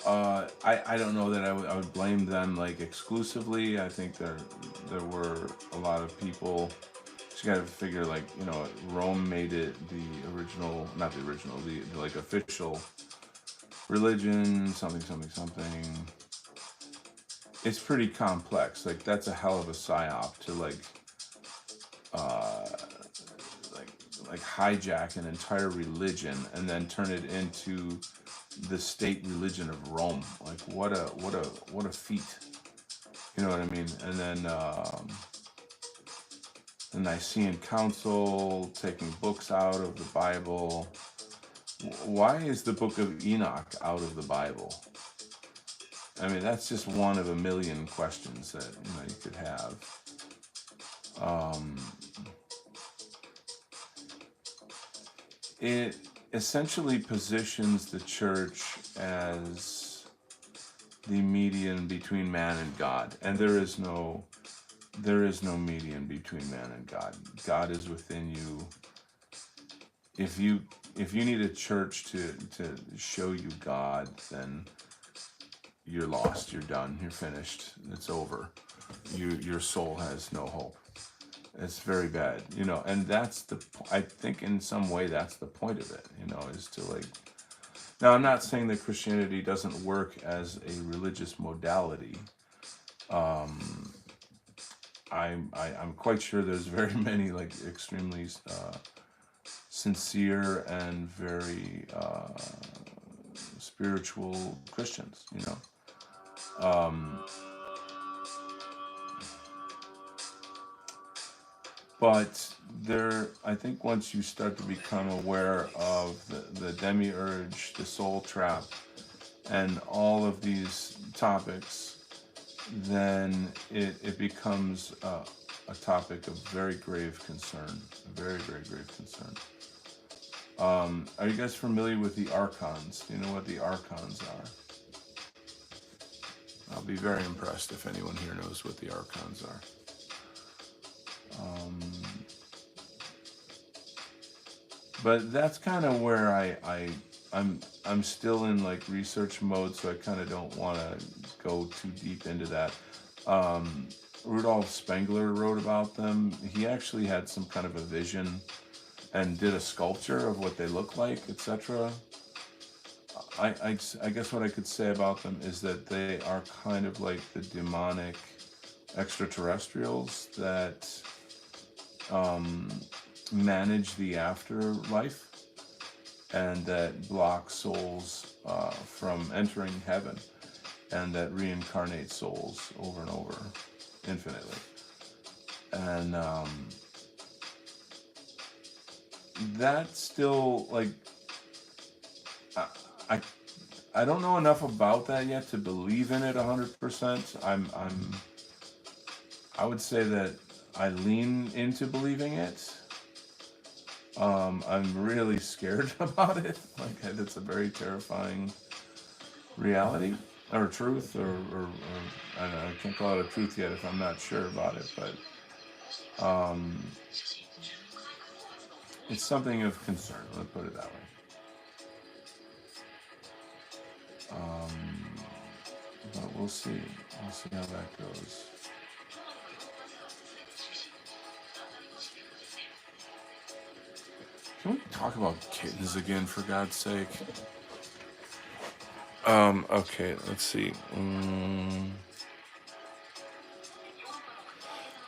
I don't know that I would blame them like exclusively. I think there were a lot of people. You got to figure like Rome made it the original, not the original, the like official religion, something. It's pretty complex. Like that's a hell of a psyop to uh, like hijack an entire religion and then turn it into the state religion of Rome. Like what a feat. You know what I mean? And then the Nicene Council taking books out of the Bible. Why is the Book of Enoch out of the Bible? I mean, that's just one of a million questions that you could have. It essentially positions the church as the median between man and God, and there is no median between man and God. God is within you. If you need a church to show you God, then you're lost. You're done. You're finished. It's over. Your soul has no hope. It's very bad, and I think in some way that's the point of it, is to like. Now, I'm not saying that Christianity doesn't work as a religious modality. I'm quite sure there's very many like extremely sincere and very spiritual Christians, But I think once you start to become aware of the demiurge, the soul trap, and all of these topics, then it becomes a topic of very grave concern, very, very grave concern. Are you guys familiar with the archons? Do you know what the archons are? I'll be very impressed if anyone here knows what the archons are. But that's kind of where I'm still in like research mode, so I kind of don't want to go too deep into that. Rudolf Spengler wrote about them. He actually had some kind of a vision and did a sculpture of what they look like, etc. I guess what I could say about them is that they are kind of like the demonic extraterrestrials that manage the afterlife and that block souls from entering heaven, and that reincarnate souls over and over infinitely. And that's still like I don't know enough about that yet to believe in it 100%. I would say that I lean into believing it. I'm really scared about it. Like it's a very terrifying reality or truth, or I don't know. I can't call it a truth yet if I'm not sure about it, but it's something of concern. Let's put it that way. But we'll see. We'll see how that goes. Can we talk about kittens again, for God's sake? Okay, let's see.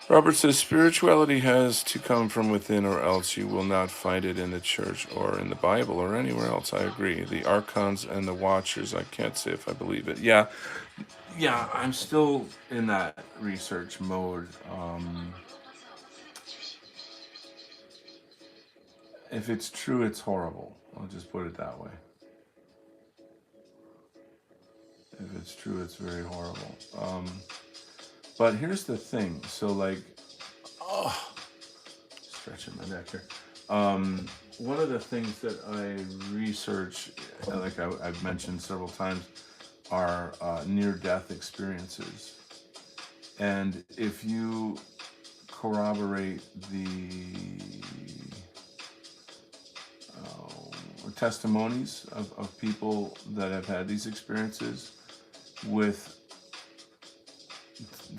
Robert says, spirituality has to come from within, or else you will not find it in the church or in the Bible or anywhere else. I agree. The archons and the watchers, I can't say if I believe it. Yeah, I'm still in that research mode. if it's true, it's horrible. I'll just put it that way. If it's true, it's very horrible. But here's the thing. So like, oh, stretching my neck here. One of the things that I research, like I've mentioned several times, are near-death experiences. And if you corroborate the testimonies of people that have had these experiences with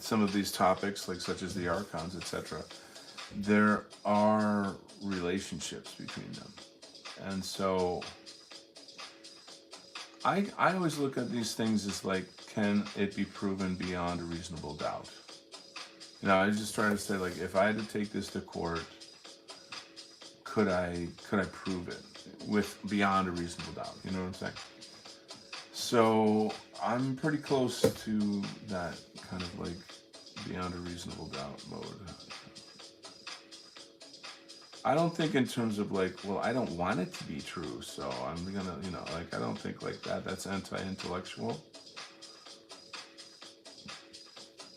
some of these topics, like such as the archons, etc., there are relationships between them. And so I always look at these things as like, can it be proven beyond a reasonable doubt? You know, I just try to say, like, if I had to take this to court, could I prove it with beyond a reasonable doubt? You know what I'm saying? So I'm pretty close to that kind of like beyond a reasonable doubt mode. I don't think in terms of like, well, I don't want it to be true, so I'm gonna, you know, like, I don't think like that. That's anti-intellectual.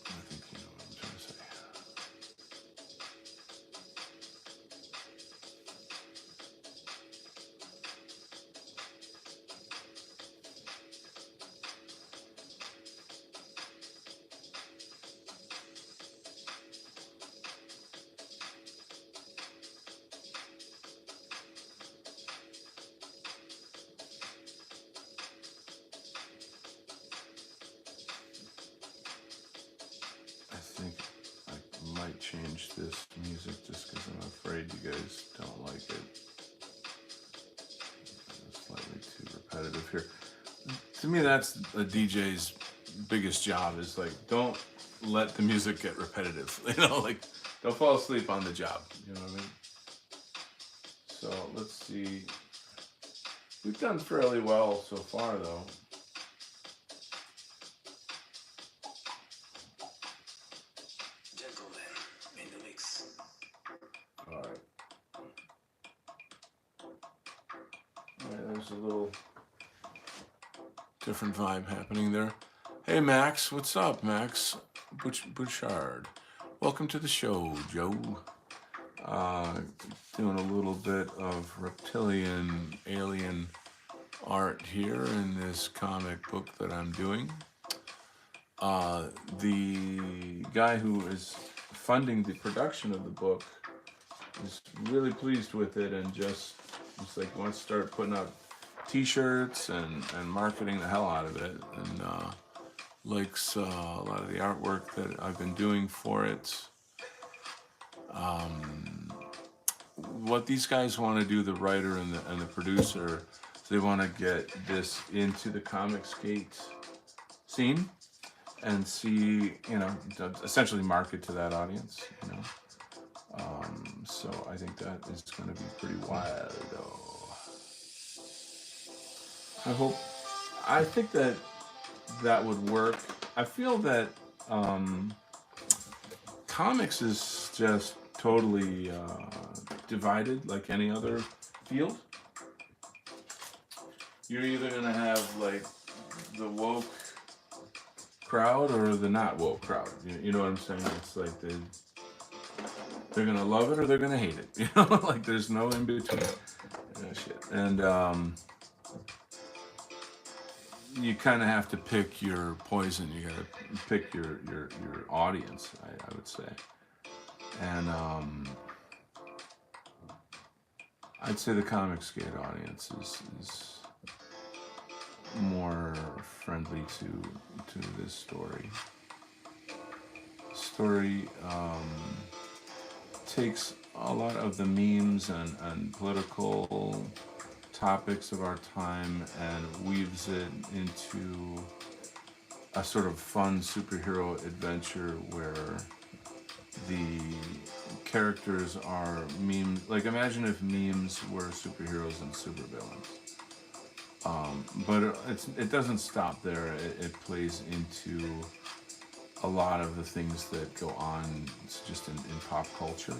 I think you know what I'm trying to say. I think I might change this music just because I'm afraid you guys don't like it. It's slightly too repetitive here. To me, that's a DJ's biggest job, is like, don't let the music get repetitive. You know, like, don't fall asleep on the job. You know what I mean? So let's see. We've done fairly well so far, though. There's a little different vibe happening there. Hey Max, what's up, Max Bouchard? Welcome to the show, Joe. Doing a little bit of reptilian alien art here in this comic book that I'm doing. The guy who is funding the production of the book is really pleased with it, and just like wants to start putting out t-shirts and marketing the hell out of it, and likes a lot of the artwork that I've been doing for it. What these guys want to do, the writer and the producer, they want to get this into the Comicsgate scene and see, you know, essentially market to that audience, you know. So I think that is going to be pretty wild, though. I think that would work. I feel that comics is just totally divided, like any other field. You're either going to have like the woke crowd or the not woke crowd. You know what I'm saying? It's like they're going to love it or they're going to hate it. You know, like there's no in between. Shit. And you kind of have to pick your poison. You got to pick your audience, I would say. And I'd say the Comicsgate audience is more friendly to this story. Story takes a lot of the memes and political topics of our time and weaves it into a sort of fun superhero adventure where the characters are memes. Like, imagine if memes were superheroes and supervillains. But it doesn't stop there. It plays into a lot of the things that go on just in pop culture.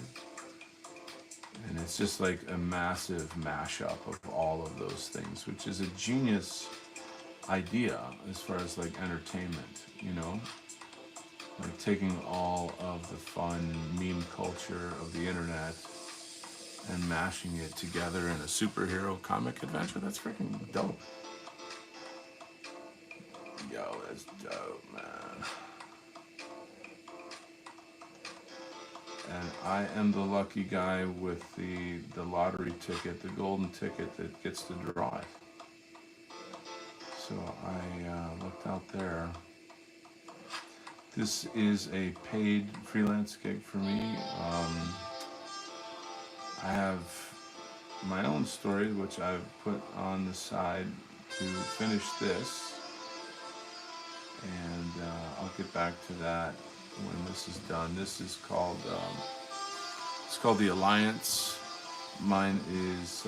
And it's just like a massive mashup of all of those things, which is a genius idea as far as like entertainment, you know? Like taking all of the fun meme culture of the internet and mashing it together in a superhero comic adventure. That's freaking dope. Yo, that's dope, man. And I am the lucky guy with the lottery ticket, the golden ticket that gets to draw it. So I looked out there. This is a paid freelance gig for me. I have my own story, which I've put on the side to finish this. And I'll get back to that when this is done. This is called, it's called The Alliance. Mine is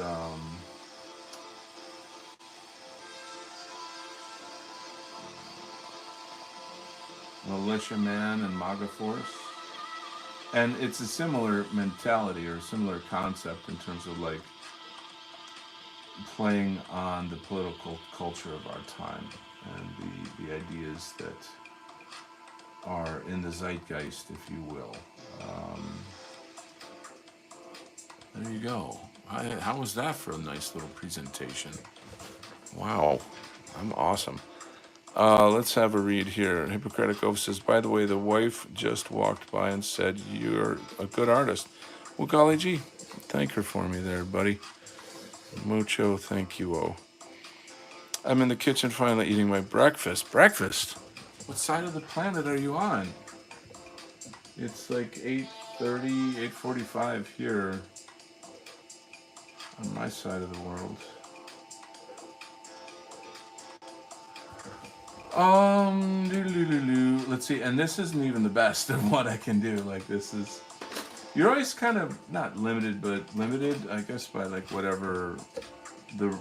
Militia Man and MAGA Force. And it's a similar mentality or a similar concept in terms of like playing on the political culture of our time and the ideas that are in the zeitgeist, if you will. There you go. How was that for a nice little presentation? Wow, I'm awesome. Let's have a read here. Hippocratic Oath says, by the way, the wife just walked by and said, you're a good artist. Well, golly gee, thank her for me there, buddy. Mucho thank you, oh. I'm in the kitchen finally eating my breakfast. Breakfast? What side of the planet are you on? It's like 8:30, 8:45 here on my side of the world. Let's see, and this isn't even the best of what I can do. Like this is, you're always kind of not limited, but limited, I guess, by like whatever the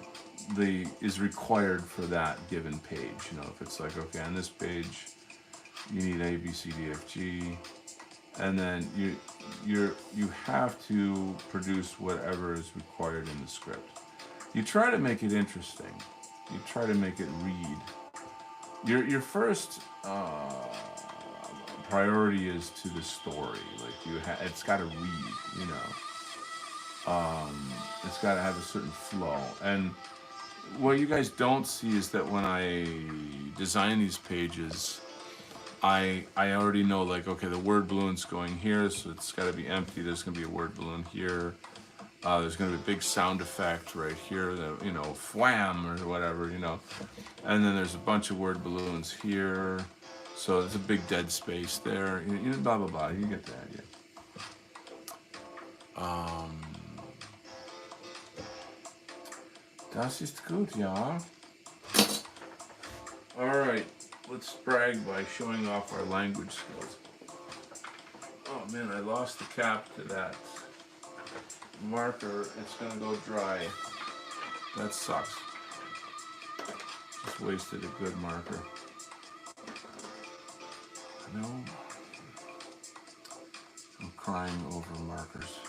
is required for that given page. You know, if it's like, okay, on this page you need A, B, C, D, F, G, and then you have to produce whatever is required in the script. You try to make it interesting. You try to make it read. Your first priority is to the story. Like it's got to read. You know, it's got to have a certain flow. And what you guys don't see is that when I design these pages, I already know, like, okay, the word balloon's going here, so it's got to be empty. There's going to be a word balloon here. There's going to be a big sound effect right here, that, you know, wham or whatever, you know. And then there's a bunch of word balloons here. So there's a big dead space there. You know, blah, blah, blah. You get the idea. Das ist gut, ja. All right. Let's brag by showing off our language skills. Oh man, I lost the cap to that marker. It's gonna go dry. That sucks. Just wasted a good marker. No, I'm crying over markers.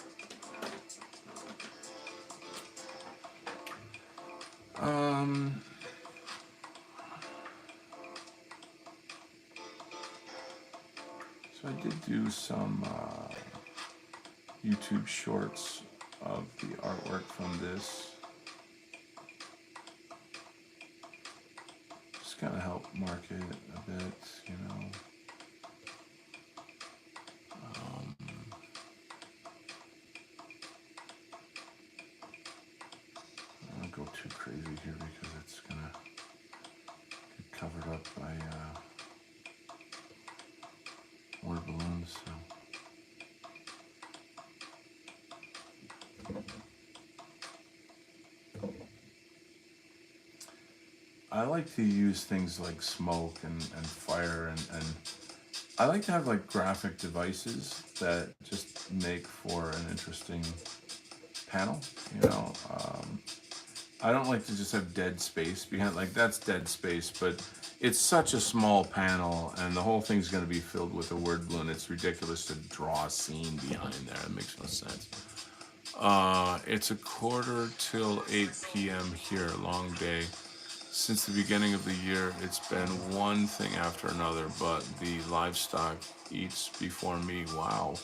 So I did do some YouTube shorts of the artwork from this. Just kind of help market a bit, you know. I don't go too crazy here because it's gonna get covered up by word balloons. So. I like to use things like smoke and fire and I like to have like graphic devices that just make for an interesting panel, you know. I don't like to just have dead space behind, like that's dead space, but it's such a small panel and the whole thing's going to be filled with a word balloon. It's ridiculous to draw a scene behind there. It makes no sense. It's 7:45 p.m. here, long day. Since the beginning of the year, it's been one thing after another, but the livestock eats before me. Wow.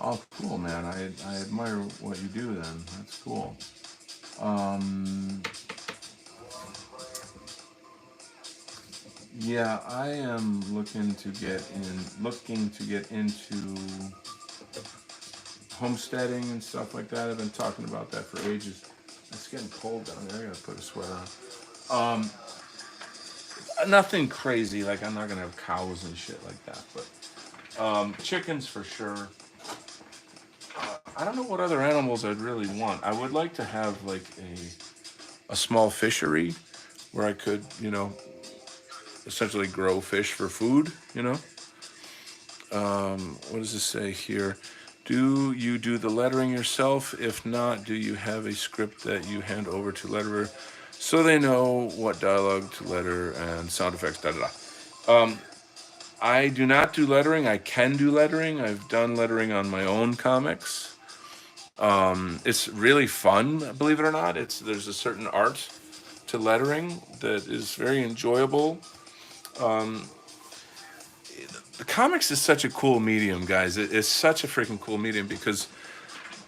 Oh, cool, man. I admire what you do then. That's cool. Um, yeah, I am looking to get into homesteading and stuff like that. I've been talking about that for ages. It's getting cold down there. I gotta put a sweater on. Nothing crazy. Like I'm not gonna have cows and shit like that, but chickens for sure. I don't know what other animals I'd really want. I would like to have like a small fishery where I could, essentially grow fish for food. What does this say here? Do you do the lettering yourself? If not, do you have a script that you hand over to letterer so they know what dialogue to letter and sound effects, da da da. I do not do lettering. I can do lettering. I've done lettering on my own comics. It's really fun, believe it or not. There's a certain art to lettering that is very enjoyable. The comics is such a cool medium, guys. It's such a freaking cool medium because,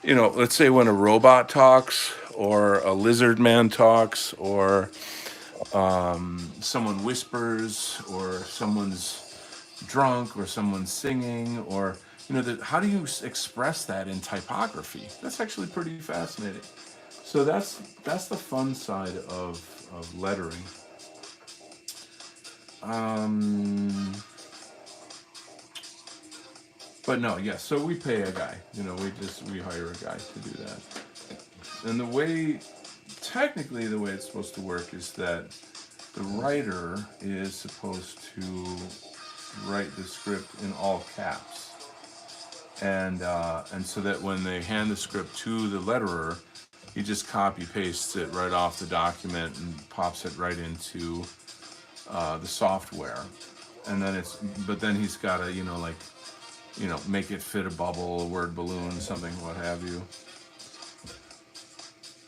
let's say when a robot talks or a lizard man talks or someone whispers or someone's drunk or someone's singing or, how do you express that in typography? That's actually pretty fascinating. So that's the fun side of lettering. But no, yeah. So we pay a guy. We hire a guy to do that. And technically, the way it's supposed to work is that the writer is supposed to write the script in all caps, and so that when they hand the script to the letterer, he just copy pastes it right off the document and pops it right into the software, and but then he's got to make it fit a bubble, a word balloon, something, what have you.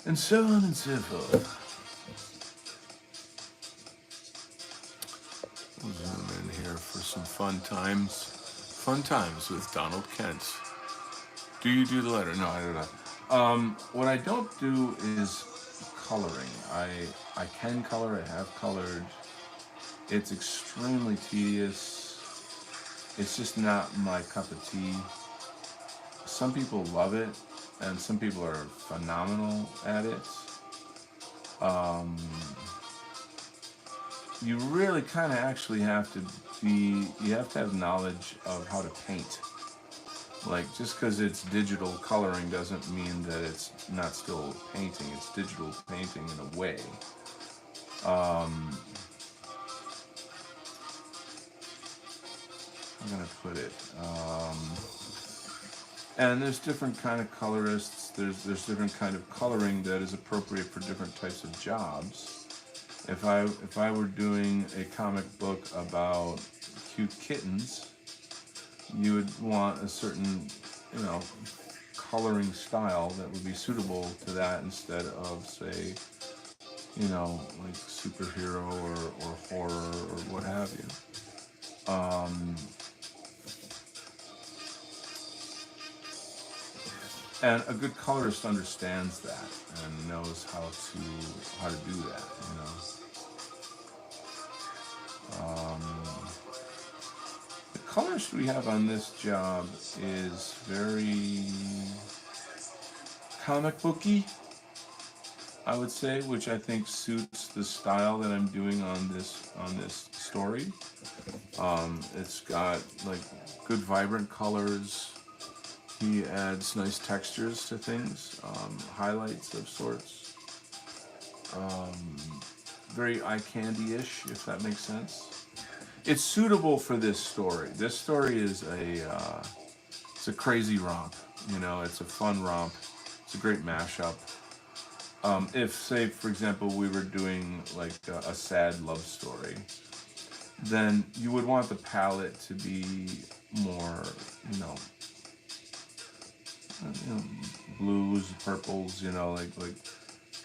And so on and so forth. We'll zoom in here for some fun times. Fun times with Donald Kent. Do you do the letter? No, I don't. What I don't do is coloring. I can color, I have colored. It's extremely tedious. It's just not my cup of tea. Some people love it, and some people are phenomenal at it. You really kind of actually have to have knowledge of how to paint. Like, just because it's digital coloring doesn't mean that it's not still painting. It's digital painting in a way. I'm gonna put it. And there's different kind of colorists. There's different kind of coloring that is appropriate for different types of jobs. If I were doing a comic book about cute kittens, you would want a certain, coloring style that would be suitable to that instead of, say, like superhero or horror or what have you. And a good colorist understands that and knows how to do that. The colorist we have on this job is very comic booky, I would say, which I think suits the style that I'm doing on this story. It's got like good vibrant colors. He adds nice textures to things, highlights of sorts. Very eye candy-ish, if that makes sense. It's suitable for this story. This story is it's a crazy romp. It's a fun romp. It's a great mashup. If, say, for example, we were doing like a sad love story, then you would want the palette to be more, you know, blues, purples, you know, like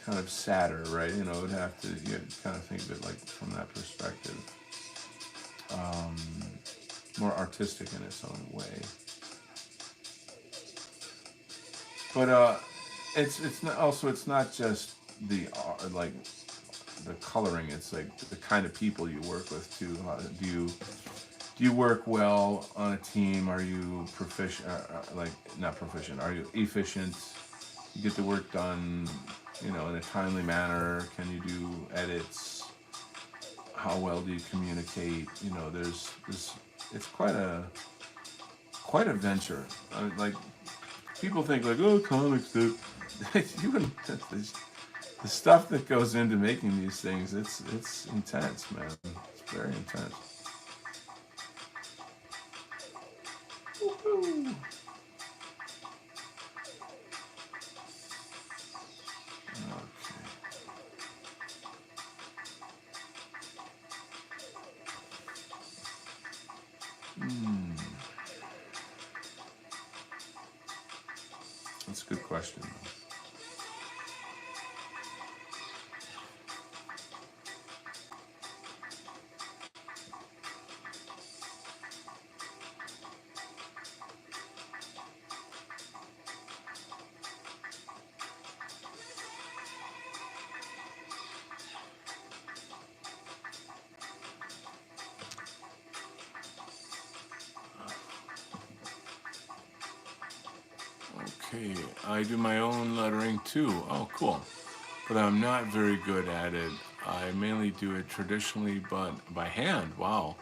kind of sadder, right? You know, it would have to, you kind of think of it like from that perspective. More artistic in its own way. But it's not also, it's not just the like the coloring. It's like the kind of people you work with too. Do you work well on a team? Are you proficient? Like not proficient. Are you efficient? You get the work done, you know, in a timely manner. Can you do edits? How well do you communicate? You know, there's this. It's quite a venture. Like people think like, oh, comics, dude. Even the stuff that goes into making these things, it's intense, man. It's very intense. Woo-hoo. Okay. That's a good question. Okay, I do my own lettering too. Oh, cool. But I'm not very good at it. I mainly do it traditionally, but by hand. Wow.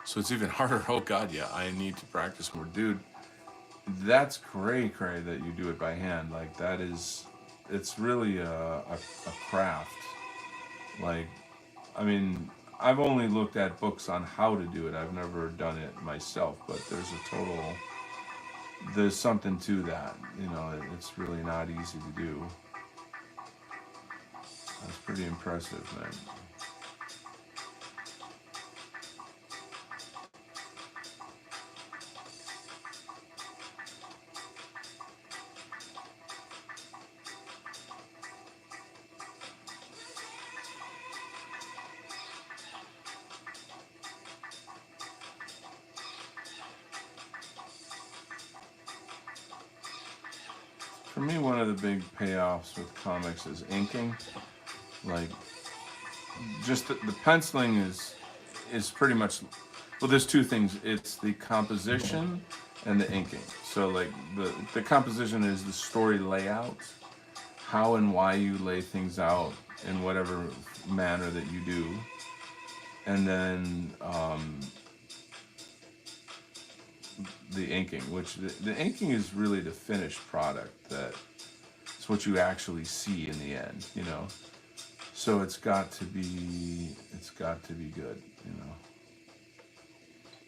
So it's even harder. Oh God, yeah. I need to practice more, dude. That's cray that you do it by hand. Like that is, it's really a craft. Like, I mean, I've only looked at books on how to do it. I've never done it myself, but there's something to that. You know, it's really not easy to do. That's pretty impressive, man. For me, one of the big payoffs with comics is inking. Like, just the penciling is pretty much, well, there's two things. It's the composition and the inking. So like the composition is the story layout, how and why you lay things out in whatever manner that you do, and then the inking, which the inking is really the finished product. That it's what you actually see in the end, you know. So it's got to be good, you know.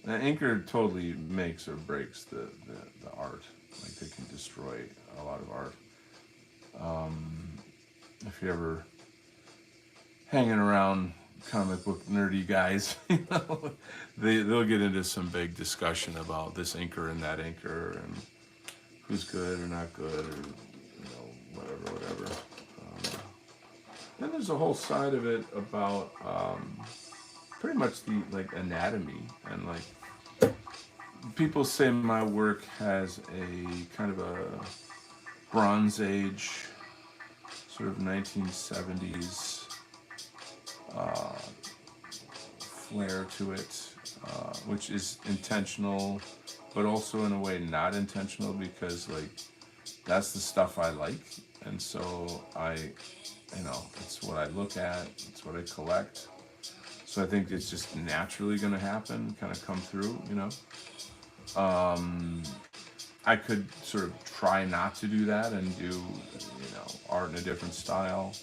The inker totally makes or breaks the art. Like they can destroy a lot of art. If you're ever hanging around comic book nerdy guys, you know, they'll get into some big discussion about this inker and that inker and who's good or not good or you know whatever. Then there's a whole side of it about pretty much the like anatomy and like people say my work has a kind of a Bronze Age sort of 1970s flair to it, which is intentional, but also in a way not intentional because like that's the stuff I like, and so it's what I look at, it's what I collect. So I think it's just naturally going to happen, kind of come through, you know. I could sort of try not to do that and do, you know, art in a different style.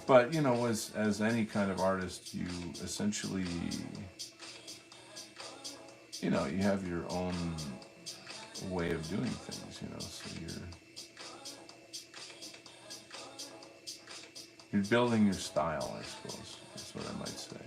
But you know, as any kind of artist, you essentially, you know, you have your own way of doing things, you know. So you're building your style, I suppose. That's what I might say.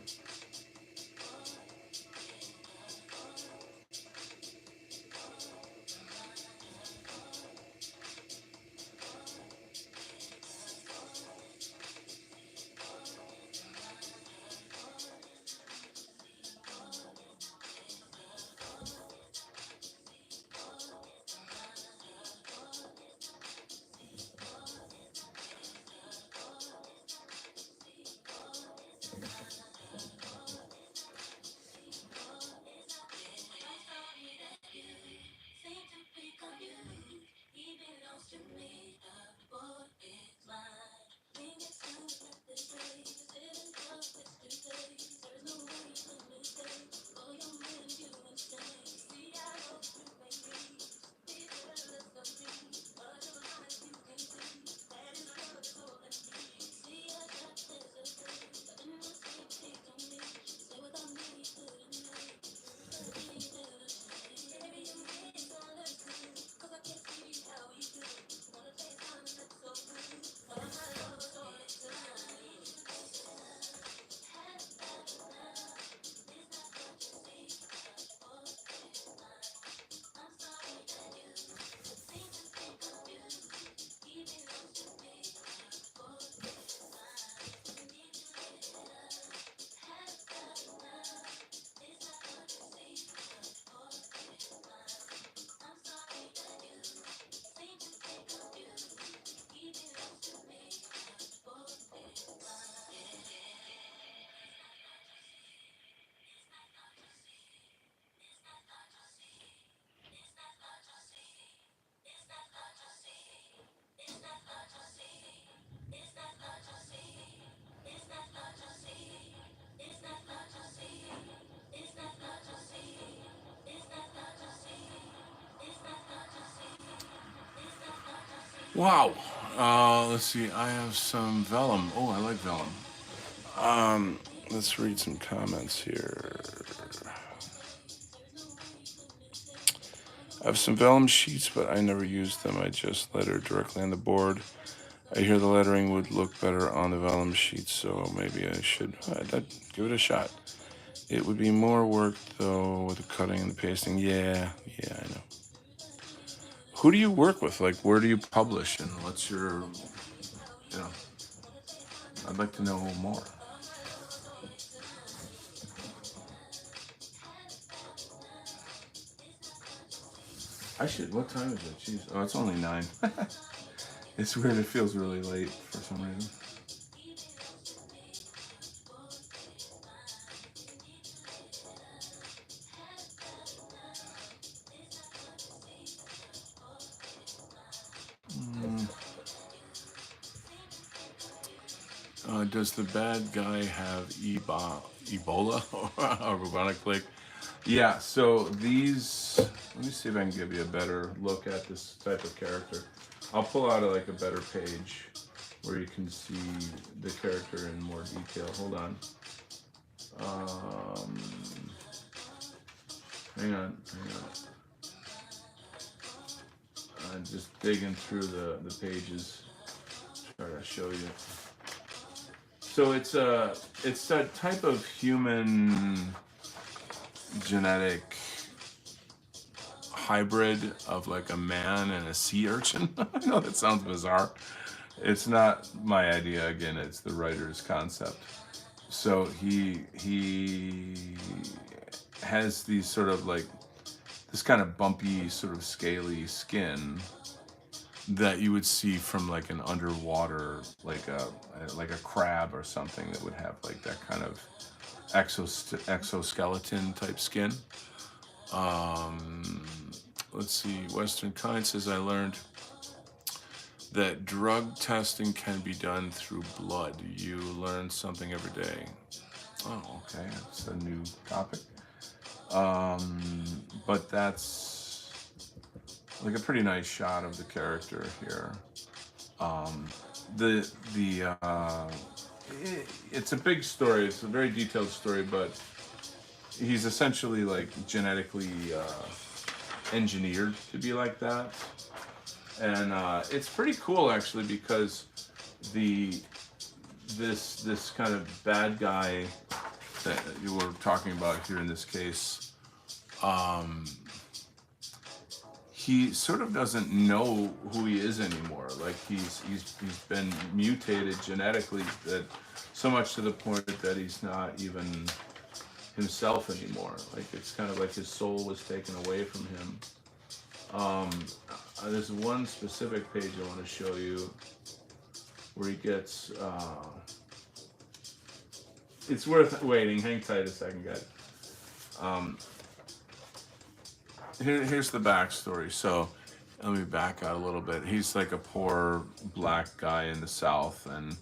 Wow. Let's see. I have some vellum. Oh, I like vellum. Let's read some comments here. I have some vellum sheets, but I never used them. I just letter directly on the board. I hear the lettering would look better on the vellum sheets, so maybe I should give it a shot. It would be more work, though, with the cutting and the pasting. Yeah, I know. Who do you work with? Like, where do you publish, and what's your, you know, I'd like to know more. I should, what time is it? Jeez. Oh, it's only 9. It's weird, it feels really late for some reason. Does the bad guy have Ebola or bubonic plague? Yeah, so these, let me see if I can give you a better look at this type of character. I'll pull out like a better page where you can see the character in more detail. Hold on. Hang on. I'm just digging through the pages. Try to show you. So it's a type of human genetic hybrid of like a man and a sea urchin. I know that sounds bizarre. It's not my idea. Again, it's the writer's concept. So he has these sort of like this kind of bumpy, sort of scaly skin that you would see from like an underwater, like a crab or something that would have like that kind of exoskeleton type skin. Let's see. Western Kind says I learned that drug testing can be done through blood. You learn something every day. Oh, okay. That's a new topic. But that's like a pretty nice shot of the character here. It's a big story. It's a very detailed story, but he's essentially like genetically engineered to be like that, and it's pretty cool actually because this kind of bad guy that you were talking about here in this case. He sort of doesn't know who he is anymore. Like he's been mutated genetically, that so much to the point that he's not even himself anymore. Like it's kind of like his soul was taken away from him. There's one specific page I want to show you where he gets. It's worth waiting. Hang tight a second, guys. Here's the backstory. So let me back out a little bit. He's like a poor black guy in the South, and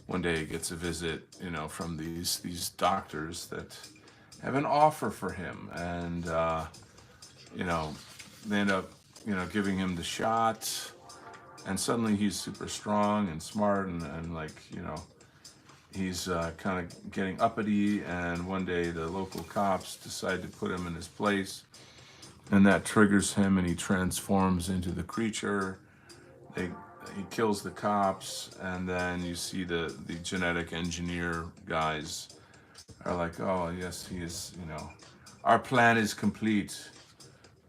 one day he gets a visit, from these doctors that have an offer for him, and they end up, giving him the shot, and suddenly he's super strong and smart, and like, he's kind of getting uppity, and one day the local cops decide to put him in his place. And that triggers him, and he transforms into the creature. He kills the cops, and then you see the genetic engineer guys are like, oh yes, he is. Our plan is complete.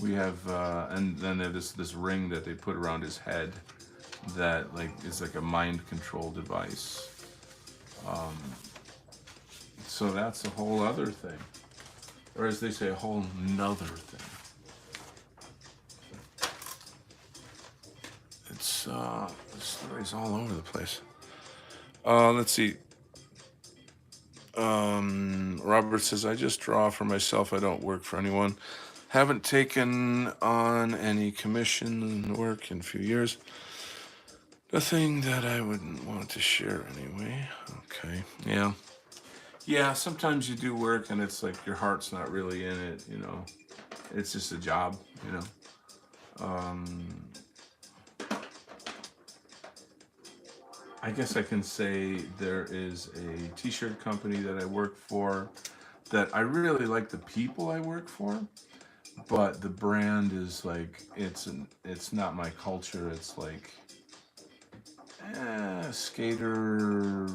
We have, and then they have this ring that they put around his head that like is like a mind control device. So that's a whole other thing, or as they say, a whole nother thing. The story's all over the place. Let's see. Robert says, I just draw for myself. I don't work for anyone. Haven't taken on any commission work in a few years. Nothing that I wouldn't want to share anyway. Okay. Yeah. Yeah, sometimes you do work and it's like your heart's not really in it, It's just a job, I guess I can say there is a t-shirt company that I work for that I really like the people I work for, but the brand is like it's not my culture. It's like skater,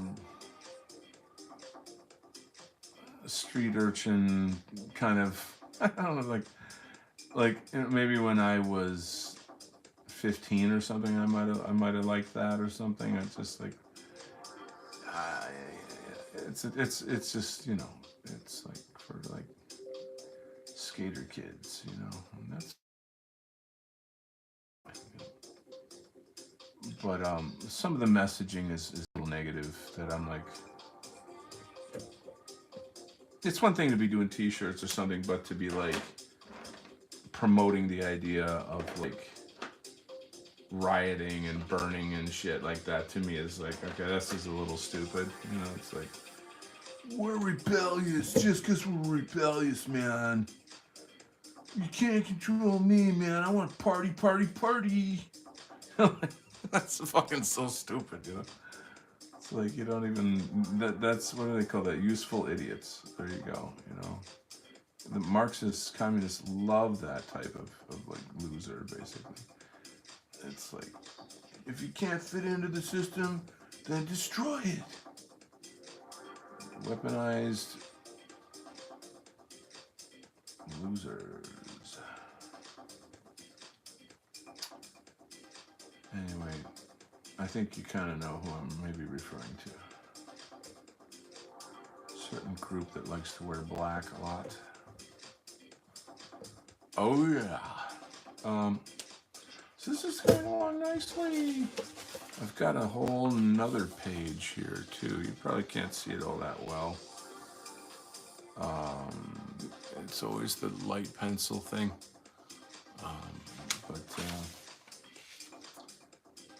street urchin kind of. I don't know, maybe when I was 15 or something, I might have liked that or something. It's just like uh, it's just it's like for like skater kids, and that's. But some of the messaging is a little negative that I'm like. It's one thing to be doing T-shirts or something, but to be like promoting the idea of like rioting and burning and shit like that to me is like, okay, this is a little stupid. It's like we're rebellious just because we're rebellious, man. You can't control me, man. I want to party, party, party. That's fucking so stupid. It's like you don't even. That's what do they call that? Useful idiots. There you go. The Marxists, communists love that type of like loser, basically. It's like, if you can't fit into the system, then destroy it. Weaponized losers. Anyway, I think you kind of know who I'm maybe referring to. Certain group that likes to wear black a lot. Oh yeah. So this is going along nicely. I've got a whole nother page here too. You probably can't see it all that well. It's always the light pencil thing. But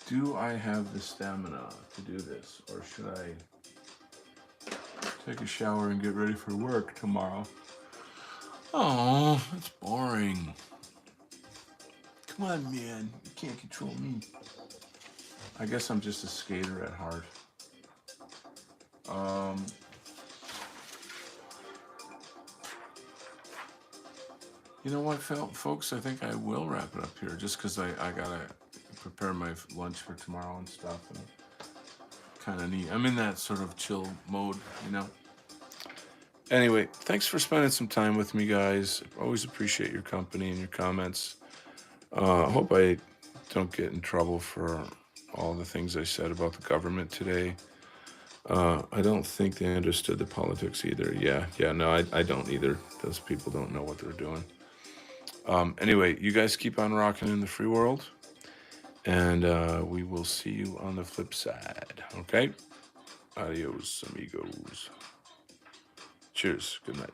do I have the stamina to do this, or should I take a shower and get ready for work tomorrow? Oh, that's boring. Come on, man. You can't control me. I guess I'm just a skater at heart. You know what, folks? I think I will wrap it up here just because I gotta prepare my lunch for tomorrow and stuff. And kind of neat. I'm in that sort of chill mode. Anyway, thanks for spending some time with me, guys. Always appreciate your company and your comments. I hope I don't get in trouble for all the things I said about the government today. I don't think they understood the politics either. No, I don't either. Those people don't know what they're doing. Anyway, you guys keep on rocking in the free world, and we will see you on the flip side. Okay? Adios, amigos. Cheers. Good night.